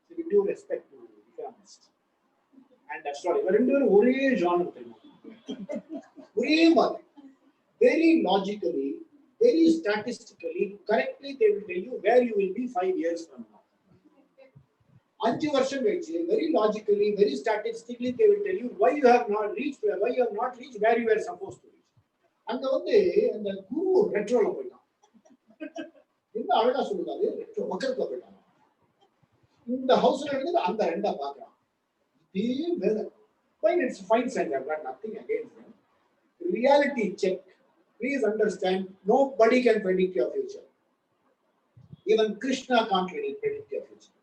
So, with due respect to economists and astrologer, ரெண்டு பேரும் ஒரே genre தெரியுமா? ஒரே மாதிரி. Very logically, very statistically, correctly they will tell you where you will be 5 years from now. 5 வருஷம் கழிச்சு very logically, very statistically they will tell you why you have not reached where you were supposed to reach. அங்க வந்து அந்த குரு ரெட்ரோல போயிட்டான். என்ன அழகா சொல்லுறாரு, retro மக்களுக்கு போயிட்டான். இந்த ஹவுஸ்ல இருந்து அந்த ரெண்டா பாக்குறான். இதே வேலை. Fine, it's fine, sir. I've got nothing against them. Reality check. Please understand, nobody can predict your future. Even Krishna can't really predict your future.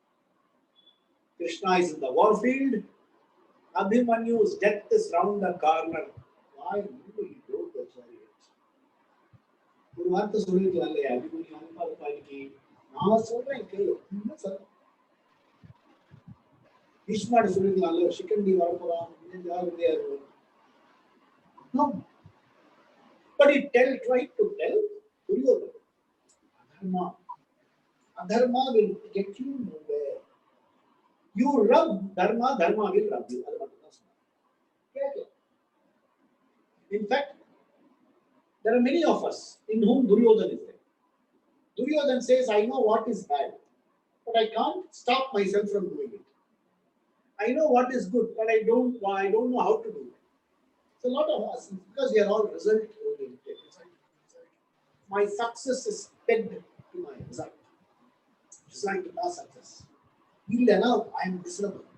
Krishna is in the war field. Abhimanyu's death is round the corner. Why do you go to the chariot? ஒரு வார்த்தை சொல்லிருக்கலாம் இல்லையா, அபிமன்யு அனுப்பாளுக்கு நான் சொல்றேன் கேளு. என்ன sir பீஷ்மாடு சொல்லிருக்கலாம் இல்லையா, சிக்கண்டி வரப்போறான் ஜாகிரதையா. No. But he tried to tell Duryodhana, Adharma will get you nowhere. You rub Dharma, Dharma will rub you. In fact, there are many of us in whom Duryodhana is there. Duryodhana says, I know what is bad, but I can't stop myself from doing it. I know what is good, but I don't know how to do it. So a lot of us, because we are all result oriented. My success is pegged to my result. It's like to pass success. I am miserable.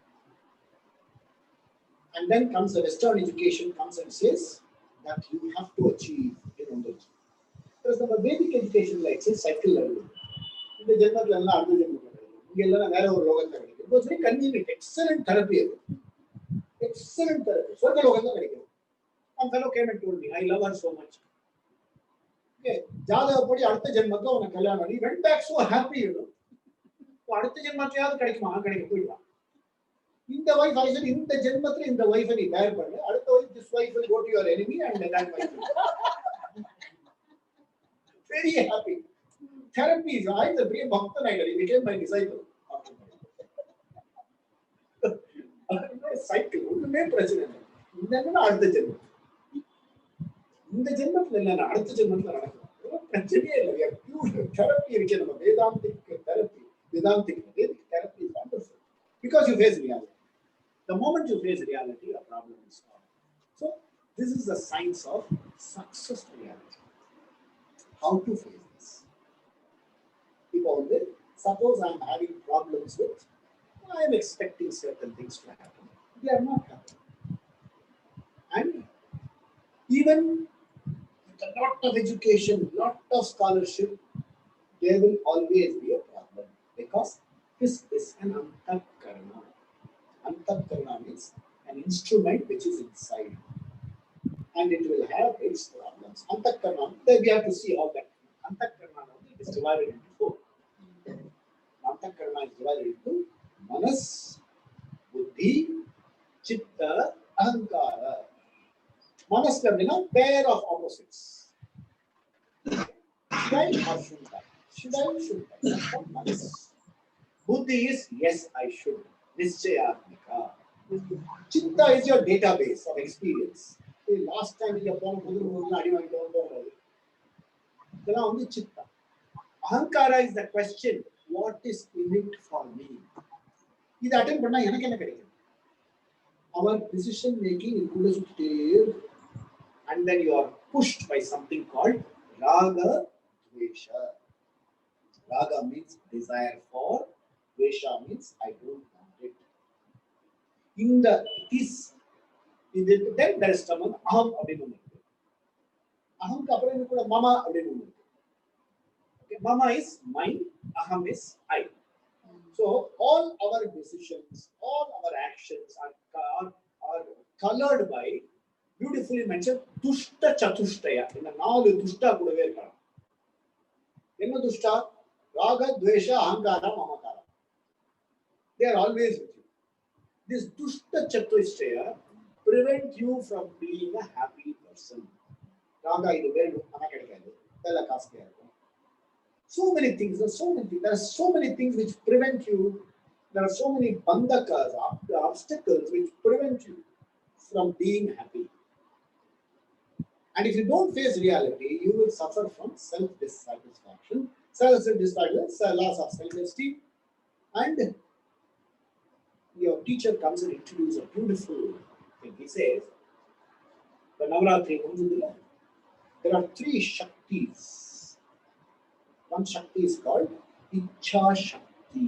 And then comes the Western education comes and says that you have to achieve knowledge. Because the Vedic education like says cycle level. In the Janmat Lalla, Ardu Janmat, it was very convenient, excellent therapy. Excellent therapy. So one fellow came and told me, I love her so much. Okay, Jadavapadi Artha Janmatla on a Kalyana. He went back so happy, you know. Artha Janmatla Kadikma, Kadikuya. In the wife, I said, in the Janmatra, in the wife, and he died. This wife will go to your enemy and that wife will. Very happy. Therapy is, I am the Priya Bhakta Nagar. He became my disciple. Cycle, no president. Then Artha Janmat. In the Janmat, Artha Janmat. We have huge therapy, Vedantic therapy. Vedantic therapy is wonderful. Because you face reality. The moment you face reality, a problem is solved. So, this is the science of success reality. How to face this? People will, suppose I am having problems with, I am expecting certain things to happen. They are not happening. And even with a lot of education, lot of scholarship, there will always be a problem. Because this is an antakarna. Antakarna means an instrument which is inside. And it will have its problems. Antakarna, then we have to see how that. Antakarna is divided into 4. Antakarna is divided into Manas, Buddhi, Chitta, Ahankara. Manas is a pair of opposites. Should I or shouldn't I? Should I or shouldn't I? That's what Manas. Buddhi is yes, I should. Nischayatmika. Chitta is your database of experience. Last time you have Chitta. Ahankara is the question, what is in it for me? Our decision making is and then you are pushed by something called Raga Dvesha. Raga means desire for, Dvesha means I don't want it. In then there is someone Aham Abhinum. Aham Kapran Mama Abhinum. Okay, Mama is mine, Aham is I. So all our decisions, all our actions are colored by beautifully mentioned dushta chatushtaya. In the நாலு துஷ்டா கூடவே இருக்காங்க. என்ன துஷ்டா? ராக, துவேஷா, அகங்கார, மமகார. They are always with you. This dushta chatushtaya prevent you from being a happy person. Raaga இது வேணும், ஆனா கிடைக்காது. இதெல்லாம் காஸ்ட்லியா இருக்கும். So many things, there are so many things which prevent you. There are so many bandhakas, obstacles which prevent you from being happy. And if you don't face reality, you will suffer from self-dissatisfaction, loss of self-esteem, and your teacher comes and introduces a beautiful thing. He says, the Navaratri, there are 3 Shaktis. One Shakti is called Ichha Shakti.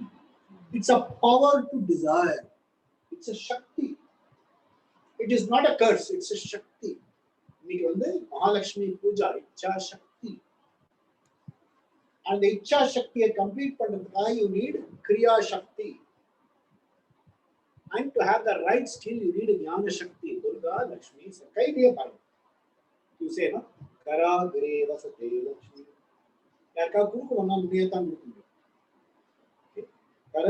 It's a power to desire. It's a Shakti. It is not a curse, it's a Shakti. இன்னைக்கு வந்து மகாலட்சுமி பூஜா இச்சா சக்தி. அந்த இச்சா சக்தியை complete பண்றதுக்காக you need Kriya Sakthi. And to have the right skill you need ஞான சக்தி. Durga, Lakshmi, கையிலேயே பாருங்க. You say, no? Kara Gare Vasate Lakshmi. யாருக்கா குறுக்கு வந்தா முடியே தான் கொடுக்க முடியும். கர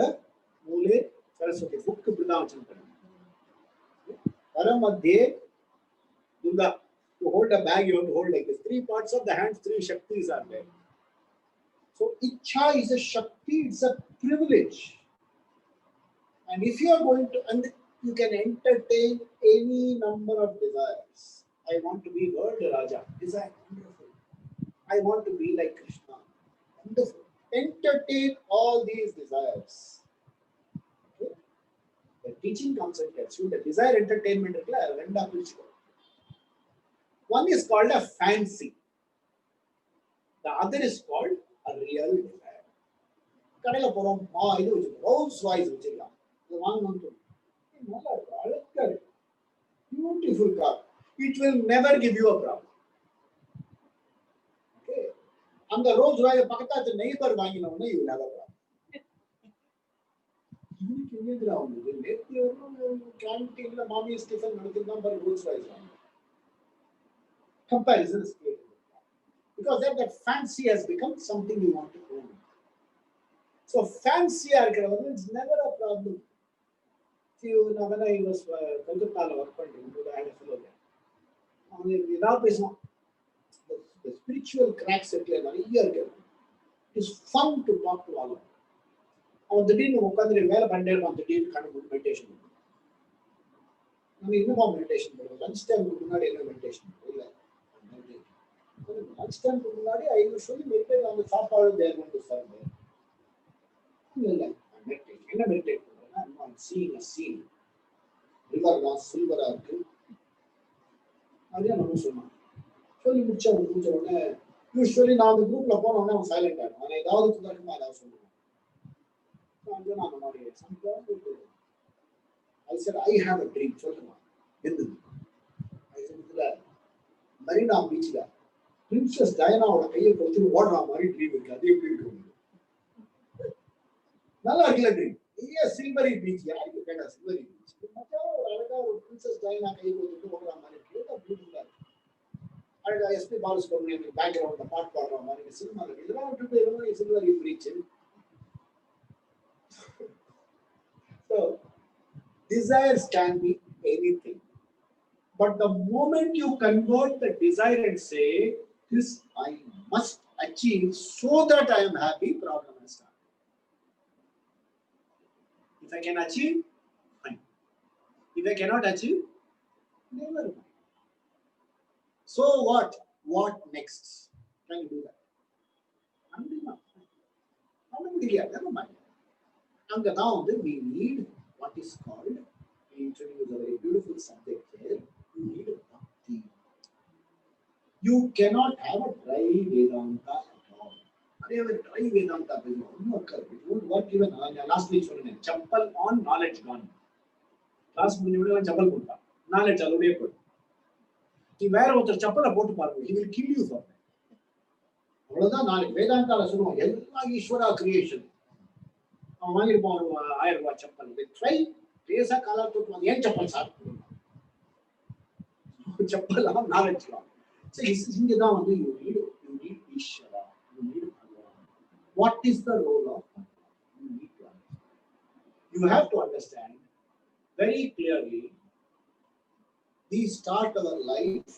மூலே சரஸ்வதி புக்கு இப்படிதான் வச்சிருக்காங்க. கர மத்தியே Durga. To hold a bag, you have to hold like this. 3 parts of the hands, 3 Shaktis are there. So, Ichha is a Shakti, it's a privilege. And if you are going to, and you can entertain any number of desires. I want to be World Raja. Desire, wonderful. I want to be like Krishna. Wonderful. Entertain all these desires. Okay? The teaching comes and tells you the desire entertainment. One is called a fancy. The other is called a real desire. கடையில போறோம், இது வச்சிருக்கோம், Rolls Royce வச்சிருக்கான், இது வாங்கணும்னு நல்லா இருக்கு, அழகா இருக்கு, beautiful car. It will never give you a problem. Okay. அந்த ரோல்ஸ் ராய்ஸ் பக்கத்தாச்சு நெய்பர் வாங்கினவனே you will have a problem. இன்னைக்கு என்னதுடா உங்களுக்கு நேத்து கேண்டீன்ல மாமி ஸ்டீஃபன் நடத்திருந்தான் பாரு ரோல்ஸ் ராய்ஸ் வாங்க. Comparison is created because that fancy has become something you want to own. So fancy it's never a problem. See, when I was Kolkata work printing, I had a fellow there. Without this, the spiritual cracks are clear. It's fun to talk to all of them. On the day, we can meditation. Meditation. Lunchtime, meditation. Lunchtime, I usually meditate on the top of they are going to serve there. Meditate. I'm seeing a scene. River was silver. Usually now the group is silent. I said, I have a dream. I said, Marina Beach. Princess Diana or a water dream. Nala dream. Yes, silvery beach. Yeah, you get a silvery beach. Princess Diana I SP Balas background, the part of money, silvery beach. So, desires can be anything. But the moment you convert the desire and say, this I must achieve so that I am happy, problem has started. If I can achieve, fine. If I cannot achieve, never mind. So what? What next? Can you do that? Never mind. And now we need what is called, we introduce a very beautiful subject here, you need bhakti. You cannot have a dry Vedanta at all. I have a dry Vedanta, it won't work even. Last week, chappal on, knowledge gone. Last week, chappal putta. Knowledge already put. He wear out the chappal, he will kill you for that. Vedanta is Ishvara creation. They try, raise a color to the end chappal. Chappala, knowledge. So you need Ishvara, you need Bhagavan. What is the role of Bhagavan? You need to understand. You have to understand very clearly. We start our life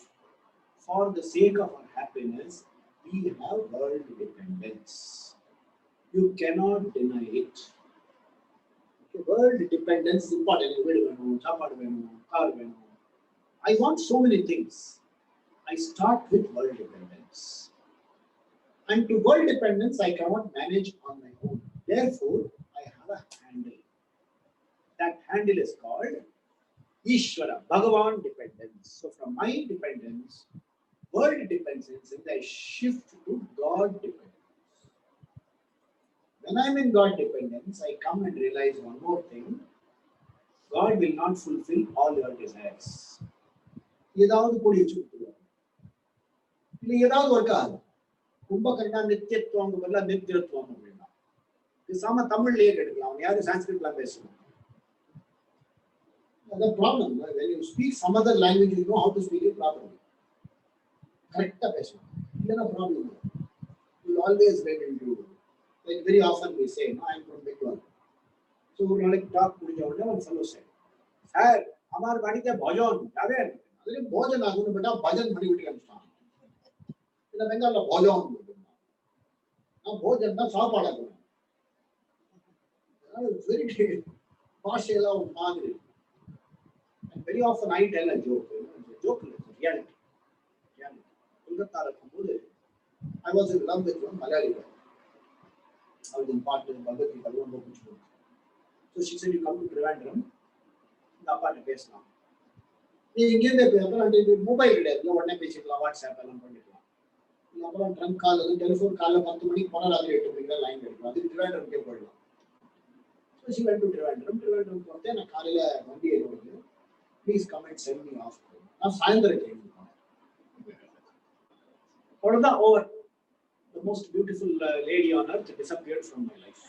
for the sake of our happiness. We have world dependence. You cannot deny it. Okay, world dependence is important. I want so many things. I start with world dependence. And to world dependence, I cannot manage on my own. Therefore, I have a handle. That handle is called Ishvara, Bhagavan dependence. So from my dependence, world dependence, and I shift to God dependence. When I'm in God dependence, I come and realize one more thing. God will not fulfill all your desires. ஏதாவது கூடி வச்சு கொடுத்துருவாங்க இல்லை ஏதாவது work ஆகும் கும்பகர்ணா நித்தியத்துவம் பதிலாக நித்தியத்துவம் அப்படின்னா இது சாம தமிழ்லயே எடுக்கலாம் அவன் யாரும் சான்ஸ்கிரிட்லாம் பேசணும் the problem when you speak some other language you know how to speak it properly correct பேசணும் இல்லைன்னா problem you will always get into like very often we say no I am from Bengal so ஒரு நாளைக்கு talk முடிஞ்ச உடனே one fellow said sir हमारे बाड़ीते भजन जावेन अरे भजन आगुन बेटा भजन बड़ी बिटी अनुष्ठान इला बेंगाल भजन ना भोजन ना सापाड़ा को very भाषेला ஒரு மாதிரி and very often I tell a joke joke reality Kolkata இருக்கும்போது I was in love with one Malayali girl I was in partner in Bhagavat Gita ரொம்ப பிடிச்சது so she said you come to Trivandrum இந்த அப்பாட்ட பேசலாம் நீ இங்கேருந்தே அப்புறம் mobile கிடையாது உடனே பேசிக்கலாம் வாட்ஸ்அப் எல்லாம் பண்ணிக்கலாம் அப்புறம் ட்ரங்க் கால் வந்து டெலிஃபோன் காலில் 10 மணிக்கு போனால் ராத்திரி 8 மணிக்கு தான் லைன் கிடைக்கும் அதுக்கு திருவாண்டரம்கே போயிடலாம் so she went to Trivandrum போட்டு நான் காலையில் வண்டி என்னோட please come and send me off நான் சாயந்தரம் டைம் போனேன் அவ்வளோதான் over the most beautiful lady on earth disappeared from my life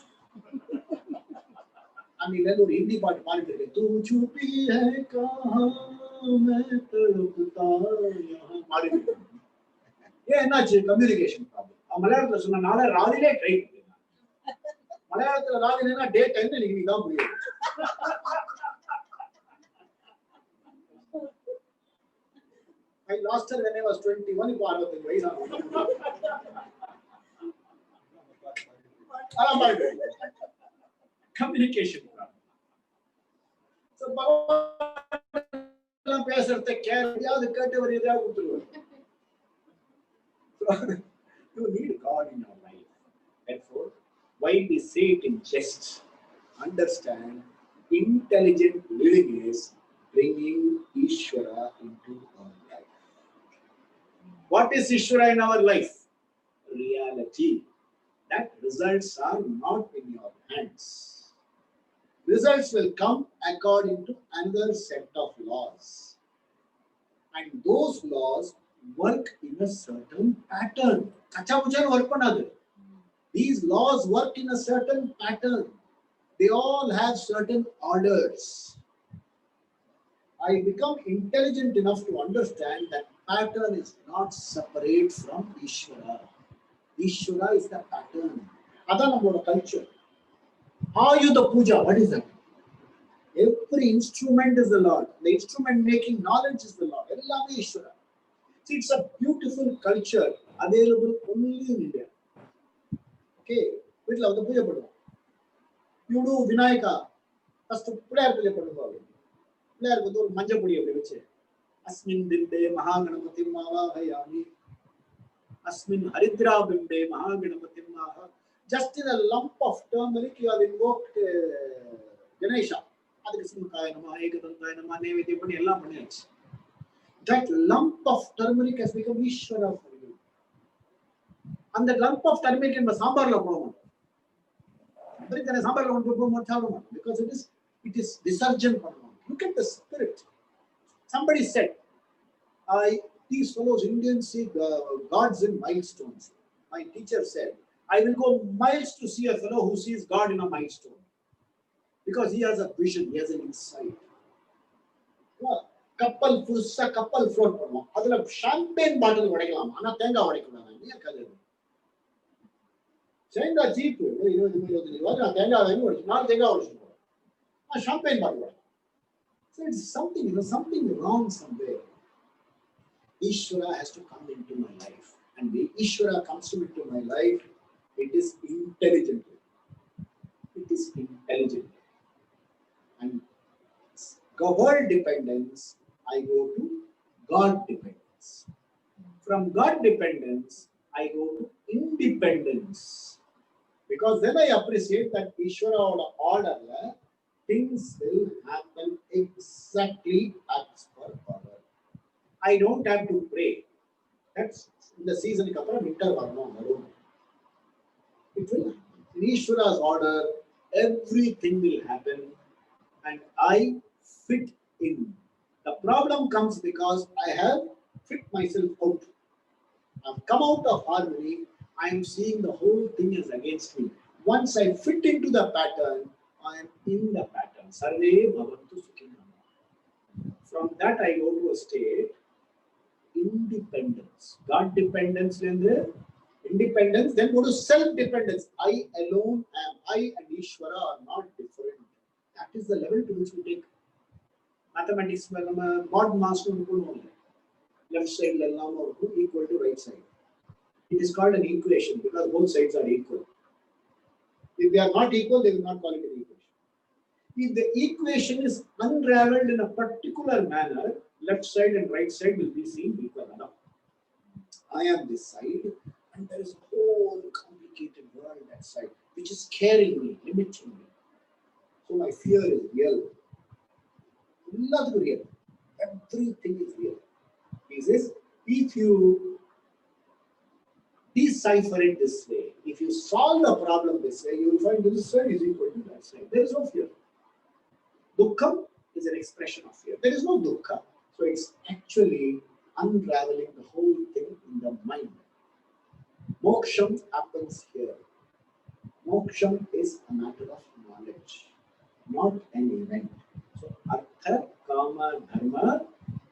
அன்னைக்கு ஒரு ஹிந்தி பாட்டு பாடிட்டு இருக்கேன் தூ சுப்பி ஹை கஹா மை தடுப்தா யஹா பாடிட்டு இருக்கேன் ஏன் என்னாச்சு கம்யூனிகேஷன் ப்ராப்ளம் மலையாளத்துல சொன்ன நாளை ராதிலே ட்ரை பண்ணிருக்காங்க மலையாளத்துல ராதிலேனா டே டைம் இன்னைக்கு தான் புரியும் I lost her when I was 21 இப்போ 65 வயசு ஆகுது communication problem. So பகவான் பேசுறத கேட்கறது கேட்டு ஒரு இதா கொடுத்துருவாரு. So you need God in your life. Therefore, while we say it in jest, understand intelligent living is bringing Ishvara into our life. What is Ishvara in our life? Reality. That results are not in your hands. Results will come according to another set of laws. And those laws work in a certain pattern. Kachamuchan work panadu. These laws work in a certain pattern. They all have certain orders. I become intelligent enough to understand that pattern is not separate from Ishvara. Ishvara is the pattern. That's our culture. Ayudha Puja, what is that? Every instrument is the Lord. The instrument making knowledge is the Lord. Everything is Ishvara. See, it's a beautiful culture available only in India. Okay, we love the Puja. You do Vinayaka. First, prayer Puja. Prayer Puja. Manja Puja. Asmin Dinde Mahaganapati Mava Hayami. Asmin Haridra Bimbe Mahaganapati Mava. Just in a lump of turmeric, you have invoked Ganesha. That lump of turmeric has become Ishvara for you. And that lump of turmeric in the sambar la because it is visurgent. Look at the spirit. Somebody said, these fellows Indians see gods in milestones. My teacher said, I will go miles to see a fellow who sees God in a milestone. Because he has a vision, he has an insight. Yeah. கப்பல் புதுசா கப்பல் float பண்ணுவோம். அதுல champagne பாட்டில் உடைக்கலாம், ஆனா தேங்காய் உடைக்கூடாது. ஏன் கதை? தேங்காய் சீப்பு 20-25 ரூபாய், நான் தேங்காய் வாங்கி உடைச்சு 4 தேங்காய் உடைச்சுட்டு போவேன். ஷாம்பெயின் பாட்டில் உடைக்கும். So it's something, something wrong somewhere. Ishvara has to come into my life, and when Ishvara comes into my life, it is intelligent. It is intelligent. And world dependence, I go to God dependence. From God dependence, I go to independence. Because then I appreciate that Ishvara order, things will happen exactly as per order. I don't have to pray. That's in the season. It will happen. In Ishvara's order, everything will happen, and I fit in. The problem comes because I have fit myself out. I've come out of harmony. I am seeing the whole thing is against me. Once I fit into the pattern, I am in the pattern. Sarve bhavantu sukhinah. From that I go to a state, independence. God dependence, independence, then go to self-dependence. I alone am. I and Ishvara are not different. That is the level to which we take. Mathematics, mod mass left side equal to right side. It is called an equation because both sides are equal. If they are not equal, they will not call it an equation. If the equation is unraveled in a particular manner, left side and right side will be seen equal enough. I am this side, and there is a whole complicated world that side, which is scaring me, limiting me. So my fear is real. Nothing real. Everything is real. He says, if you decipher it this way, if you solve the problem this way, you will find this side is equal to that side. There is no fear. Dukkha is an expression of fear. There is no dukkha. So it's actually unraveling the whole thing in the mind. Moksham happens here. Moksham is a matter of knowledge, not an event. So Artha, Kama, Dharma,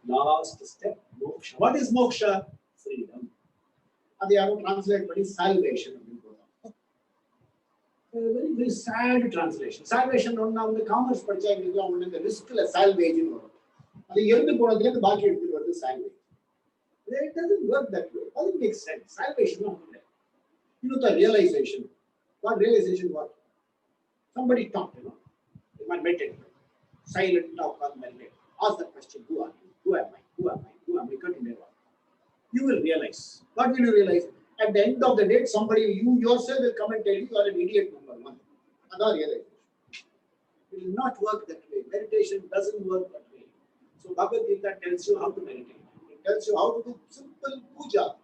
last step, moksha. What is moksha? Freedom. And they are translated by salvation. Very, very sad translation. Salvation on the commerce purchase the risk salvation. Salvation. It doesn't work that way. It doesn't make sense. Salvation. You know the realization. What realization? What? Somebody talked, you might meditate. Silent talk or meditate. Ask the question, who are you? Who am I? Who am I? Who am I? Continue. You will realize. What will you realize? At the end of the day, somebody, you yourself will come and tell you are an idiot number one. Another realization. It will not work that way. Meditation doesn't work that way. So Bhagavad Gita tells you how to meditate. It tells you how to do simple puja.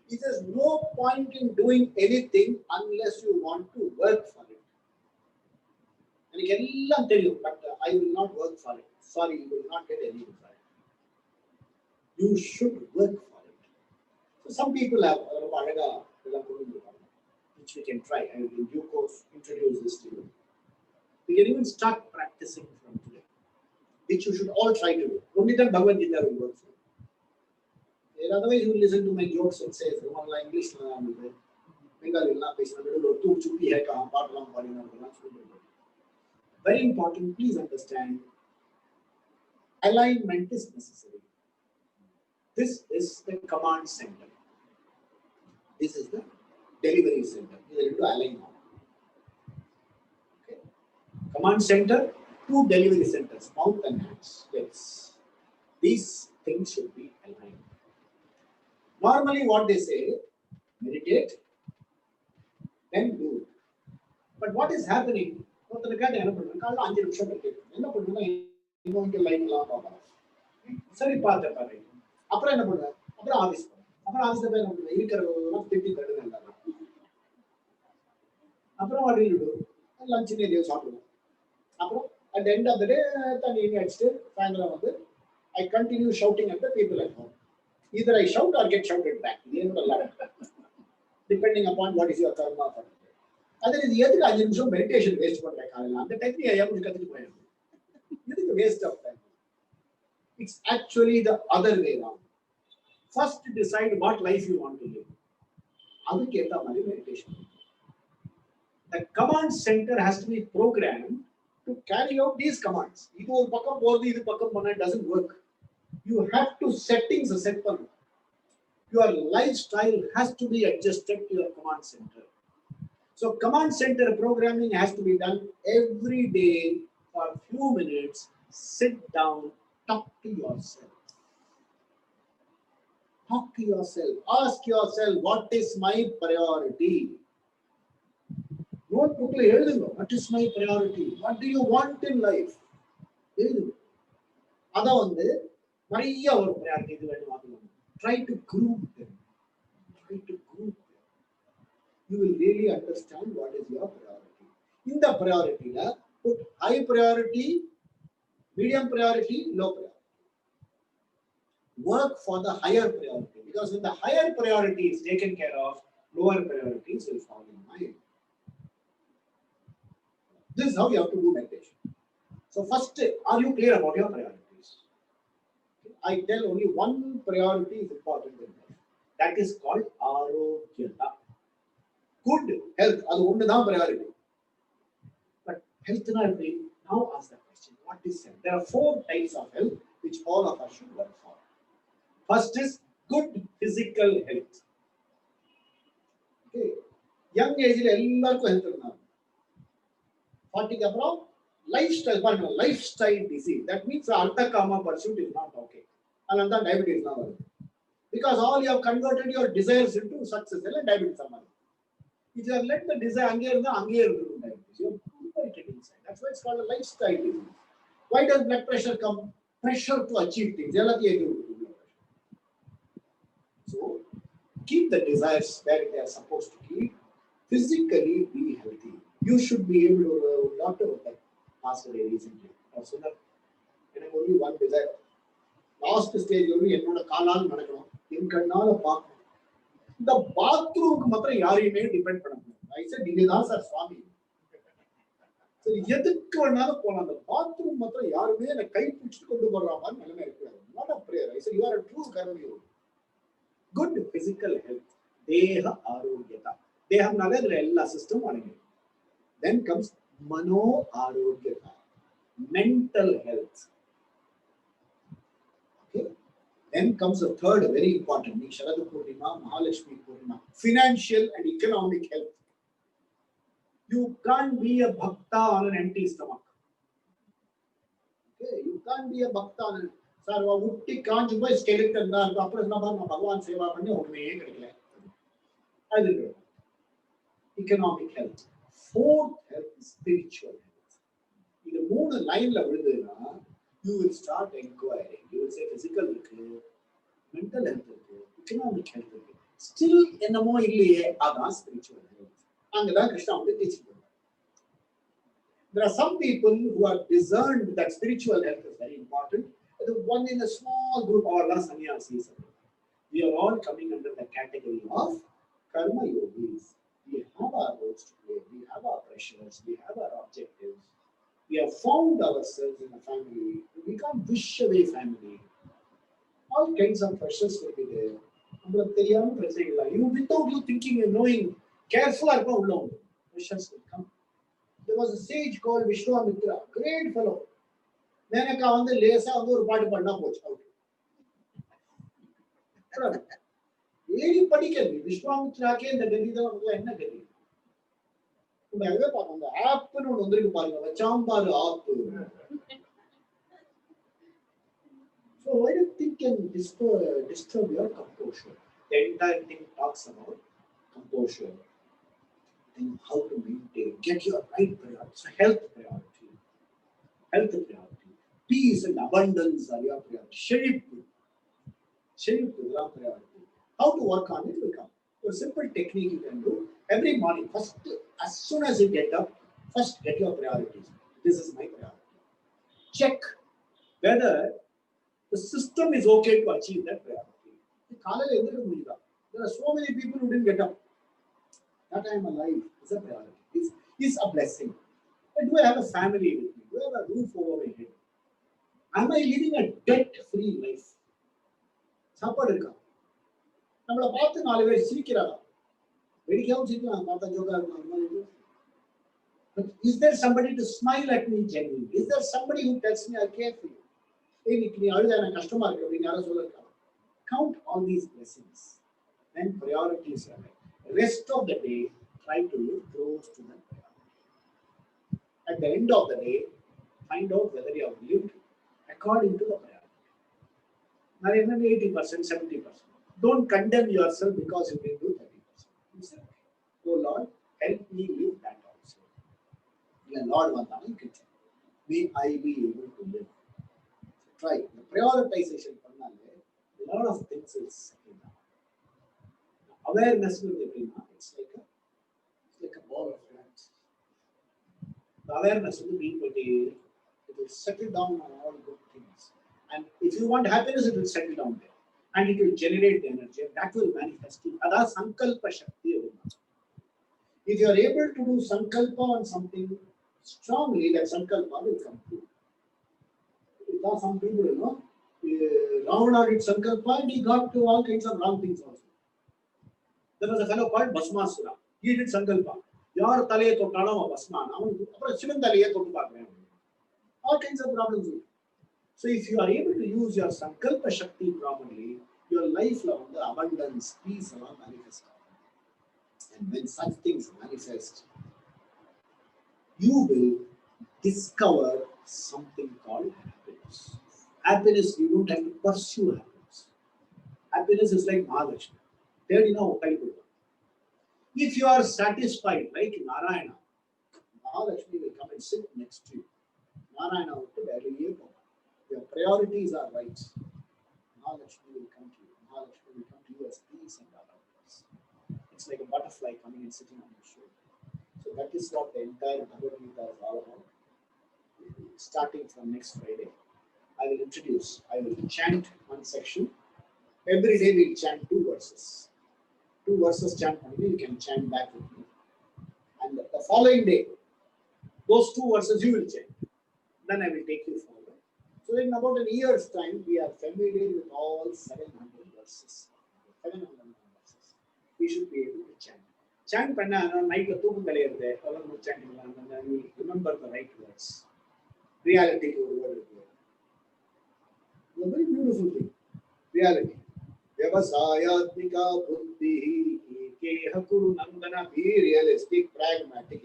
It says no point in doing anything unless you want to work for it. And he can tell you, but I will not work for it. Sorry, you will not get anything for it. You should work for it. So some people have, which we can try. I will in due course introduce this to you. We can even start practicing from today, which you should all try to do. Only then Bhagavad Gita will work for you. Otherwise, you will listen to my jokes and say, English, very important, please understand, alignment is necessary. This is the command center. This is the delivery center. You need to align now. Okay. Command center, 2 delivery centers, mouth and hands. Yes. These things should be aligned. Normally, what they say, meditate, then do it. But what is happening? சரி பார்த்த அப்புறம் என்ன பண்ணுவேன்? அப்புறம் office போவேன். அப்புறம் ஆஃபீஸ்ல போய் என்ன பண்ணுவேன்? இருக்கிறவங்க திட்டி தடுங்க. அப்புறம் லஞ்ச் நிறைய சாப்பிடுவேன். அப்புறம் at the end of the day, தண்ணி அடிச்சுட்டு சாயந்தரம் வந்து I continue shouting at the people at home. Either I shout or get shouted back. Depending upon what is your karma. Other is எதுக்கு 5 நிமிஷம் மெடிடேஷன் வேஸ்ட் பண்றேன் காலையில? அந்த டைம்ல ஏன் கத்துட்டு போயிடும்? எதுக்கு waste of time? It's actually the other way around. First decide what life you want to live. Aduketa mari meditation. The command center has to be programmed to carry out these commands. Idu or pakkam poradhu, idu pakkam panna, it doesn't work. You have to settings set pannu. Your lifestyle has to be adjusted to your command center. So command center programming has to be done every day for a few minutes. Sit down, talk to yourself. Talk to yourself. Ask yourself, what is my priority? Notebook la eludunga. What is my priority? What do you want in life? Eludunga. Adha vandu nariya or priority idu venum adhu. Try to group them. Try to group them. You will really understand what is your priority. In the priority, put high priority, medium priority, low priority. Work for the higher priority, because when the higher priority is taken care of, lower priorities will fall in line. This is how you have to do meditation. So first, are you clear about your priorities? I tell only one priority is important in life. That is called arogyata. Good health, adu onnu dhaan priority. But health na eppadi? Now ask the question, what is health? There are 4 types of health which all of us should work for. First is good physical health. Okay. Young age la ellarku health irundha. 40 ku appuram lifestyle disease. That means the artha kama pursuit is not okay. Ananda diabetes na varu. Because all you have converted your desires into success and diabetes amari. If you have let the desire ange irundha diabetes, you have converted inside. That's why it's called a lifestyle disease. Why does blood pressure come? Pressure to achieve things. So keep the desires where they are supposed to keep. Physically be healthy. You should be able to doctor passed away recently. Also that only one desire. Last stage only ennoda kaalal nadakano. In kannala paakano. The bathroom ku matra yariyume depend panadhu. I said neenga sir swami. So edukku vennalu polam. The bathroom matra yarume ena kai pidichu kondu porra maari nalame irukku. Not a prayer. I said you are a true karma yogi. Good physical health. Deha arogyata. Deham nale adula ella system adigi. Then comes mano arogyata. Mental health. Okay. Then comes the third very important. Sharad Purnima, Mahalakshmi Purnima. Financial and economic health. You can't be a bhakta on an empty stomach. Okay. You can't be a bhakta on an sir utti kaanju boy skeleton da apra na bhagwan seva panni onnume kedikala. I will do. Economic health. Fourth health is spiritual health. In the moon line la vidudena, you will start inquiring. You will say physical irukku, mental health irukku, economic health irukku. Still ennamo illiye adha spiritual health. Angada Krishna vandu teaching. There are some people who have discerned that spiritual health is very important. The one in a small group, all sannyasis. We are all coming under the category of karma yogis. We have our roles to play. We have our pressures. We have our objectives. We have found ourselves in a family. We can't wish away family. All kinds of pressures will be there. You, without you thinking and knowing, careful pressures will come. There was a sage called Vishwamitra, great fellow. Nenaka vandu lesa vandu or paatu panna pochu out. Eri padikkalli Vishwamitrake indha gadi da namukku enna gadi. Unga ave paakam the app nu onnu vandirukku paarenga vachambaaru app. So why do you think can disturb your composure? The entire thing talks about composure. And how to maintain, get your right priorities. So health priority. Health priority. Peace and abundance are your priority. Shape is your priority. How to work on it will come. So a simple technique you can do every morning. First, as soon as you get up, first get your priorities. This is my priority. Check whether the system is okay to achieve that priority. There are so many people who didn't get up. That I am alive is a priority. Is a blessing. And do I have a family with me? Do I have a roof over my head? Am I living a debt-free life? சாப்பாடு இருக்கா? நம்மளை பார்த்து 4 பேர் சிரிக்கிறாரா? வெடிக்கவும் சிரிக்கலாம், பார்த்தா ஜோக்கா இருக்கும். But is there somebody to smile at me genuinely? Is there somebody who tells me I care for you? இன்னைக்கு நீ அழுத எனக்கு கஷ்டமா இருக்கு அப்படின்னு யாரும் சொல்லிருக்காங்க. Count all these blessings. Then priorities are right. Rest of the day, try to live close to the priority. At the end of the day, find out whether you have lived according to the priority. Now, 80%, 70%. Don't condemn yourself because you didn't do 30%. You say, oh Lord, help me live that also. Yeah, Lord, you can tell. May I be able to live. So try. The prioritization, a lot of things will settle down. Awareness will be it's like a ball of wax. The awareness will be it will settle down on all good things. And if you want happiness, it will settle down there. And it will generate the energy. And that will manifest it. That's Sankalpa Shakti. If you are able to do Sankalpa on something strongly, that Sankalpa will come true. Because some people, Ravana did Sankalpa and he got to all kinds of wrong things also. There was a fellow called Bhasmasura. He did Sankalpa. Yar Tale Totana Bhasmana. Shivan Tale Totu. All kinds of problems. So if you are able to use your Sankalpa Shakti properly, your life long, the abundance, peace will manifest. And when such things manifest, you will discover something called happiness. Happiness, you don't have to pursue happiness. Happiness is like Mahalakshmi. There you know, if you are satisfied, like Narayana, Mahalakshmi will come and sit next to you. Narayana will put your priorities are right. Mahalakshmi will come to you. Mahalakshmi will come to you as peace and abundance. It's like a butterfly coming and sitting on your shoulder. So that is what the entire Bhagavad Gita is all about. Starting from next Friday, I will introduce, I will chant one section. Every day we will chant 2 verses. 2 verses chant only, you can chant back with me. And the following day, those 2 verses you will chant. Then I will take you forward. So in about a year's time, we are familiar with all 700 verses. 700 verses. We should be able to chant. Chant panna night la thookam kaliyadhu avannu chanting and you will remember the right words. Reality to word. A very beautiful thing. Reality. Vyavasayatmika buddhihi ekeha kuru nandana. Be realistic, pragmatic.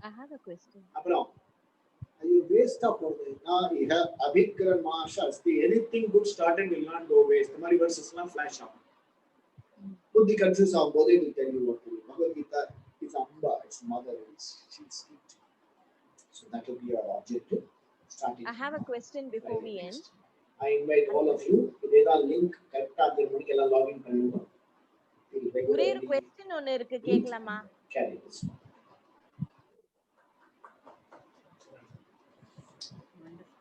I have a question. You waste up on it. Anything good started will not go waste. The verses will flash up. Put the confuse of both, it will tell you what to do. Bhagavad Gita is Amba, its mother, she'll speak to you. So that will be our objective. I have a question before we end. I invite all of you. There are link. Login. ஒரே ஒரு question ஒன்னு இருக்கு கேட்கலாமா? Carry this one.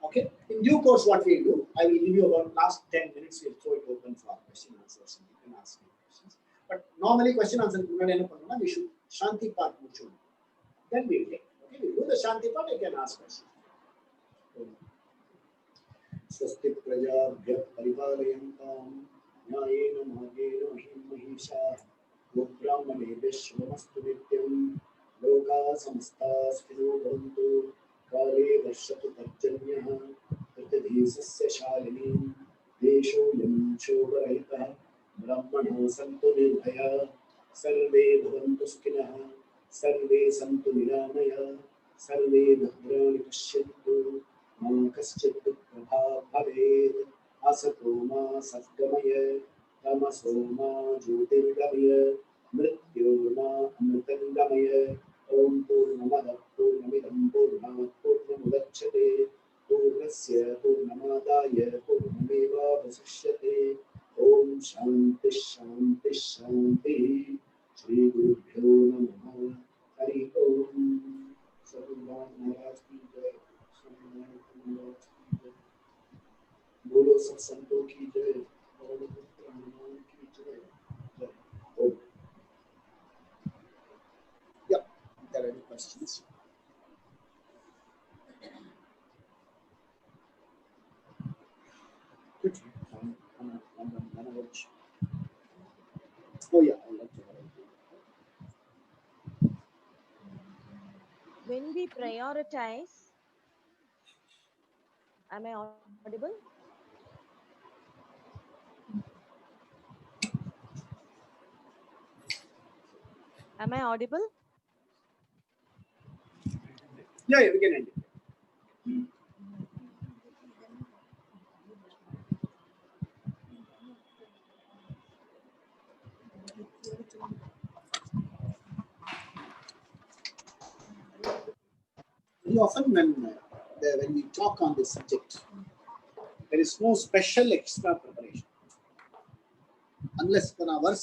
Okay. In due course, what we'll do, I will give you about last 10 minutes. We'll throw it open for question answers. You can ask me questions. But normally, question answer we should Shanti part. Then we'll take. Okay, we'll do the Shanti part. You can ask questions. Swasti prajabhya paripalayantam nyayena magena mahimmahisha brahmanebhyashvamastu nityam loka samstas bhavantu काले वर्षतु पर्जन्यः पृथिवीसस्य शालिनी देशोऽयं शोभरहितः ब्रह्मणः सन्तु निर्भयाः सर्वे भवन्तु सुखिनः सर्वे सन्तु निरामयाः सर्वे भद्राणि पश्यन्तु मा कश्चित् दुःखभाग् भवेत् असतो मा सद्गमय तमसो मा ज्योतिर्गमय मृत्योर्मा अमृतङ्गमय ॐ पूर्णमदः पूर्णमिदं पूर्णात् पूर्णमुदच्यते पूर्णस्य पूर्णमादाय पूर्णमेवावशिष्यते ॐ शान्ति शान्ति शान्तिः श्रीगुरुभ्यो नमः हरि ॐ सर्वनाथ महाराज की जय स्वामीनाथ महाराज की जय बोलो सत्संतों की जय परमपुत्र हनुमान की जय जय ओम there any questions? Good. Oh yeah, I'll let you know. When we prioritize, am I audible? Am I audible? Yeah, we can end it. Very often when we talk on this subject, there is no special extra preparation. Unless when our words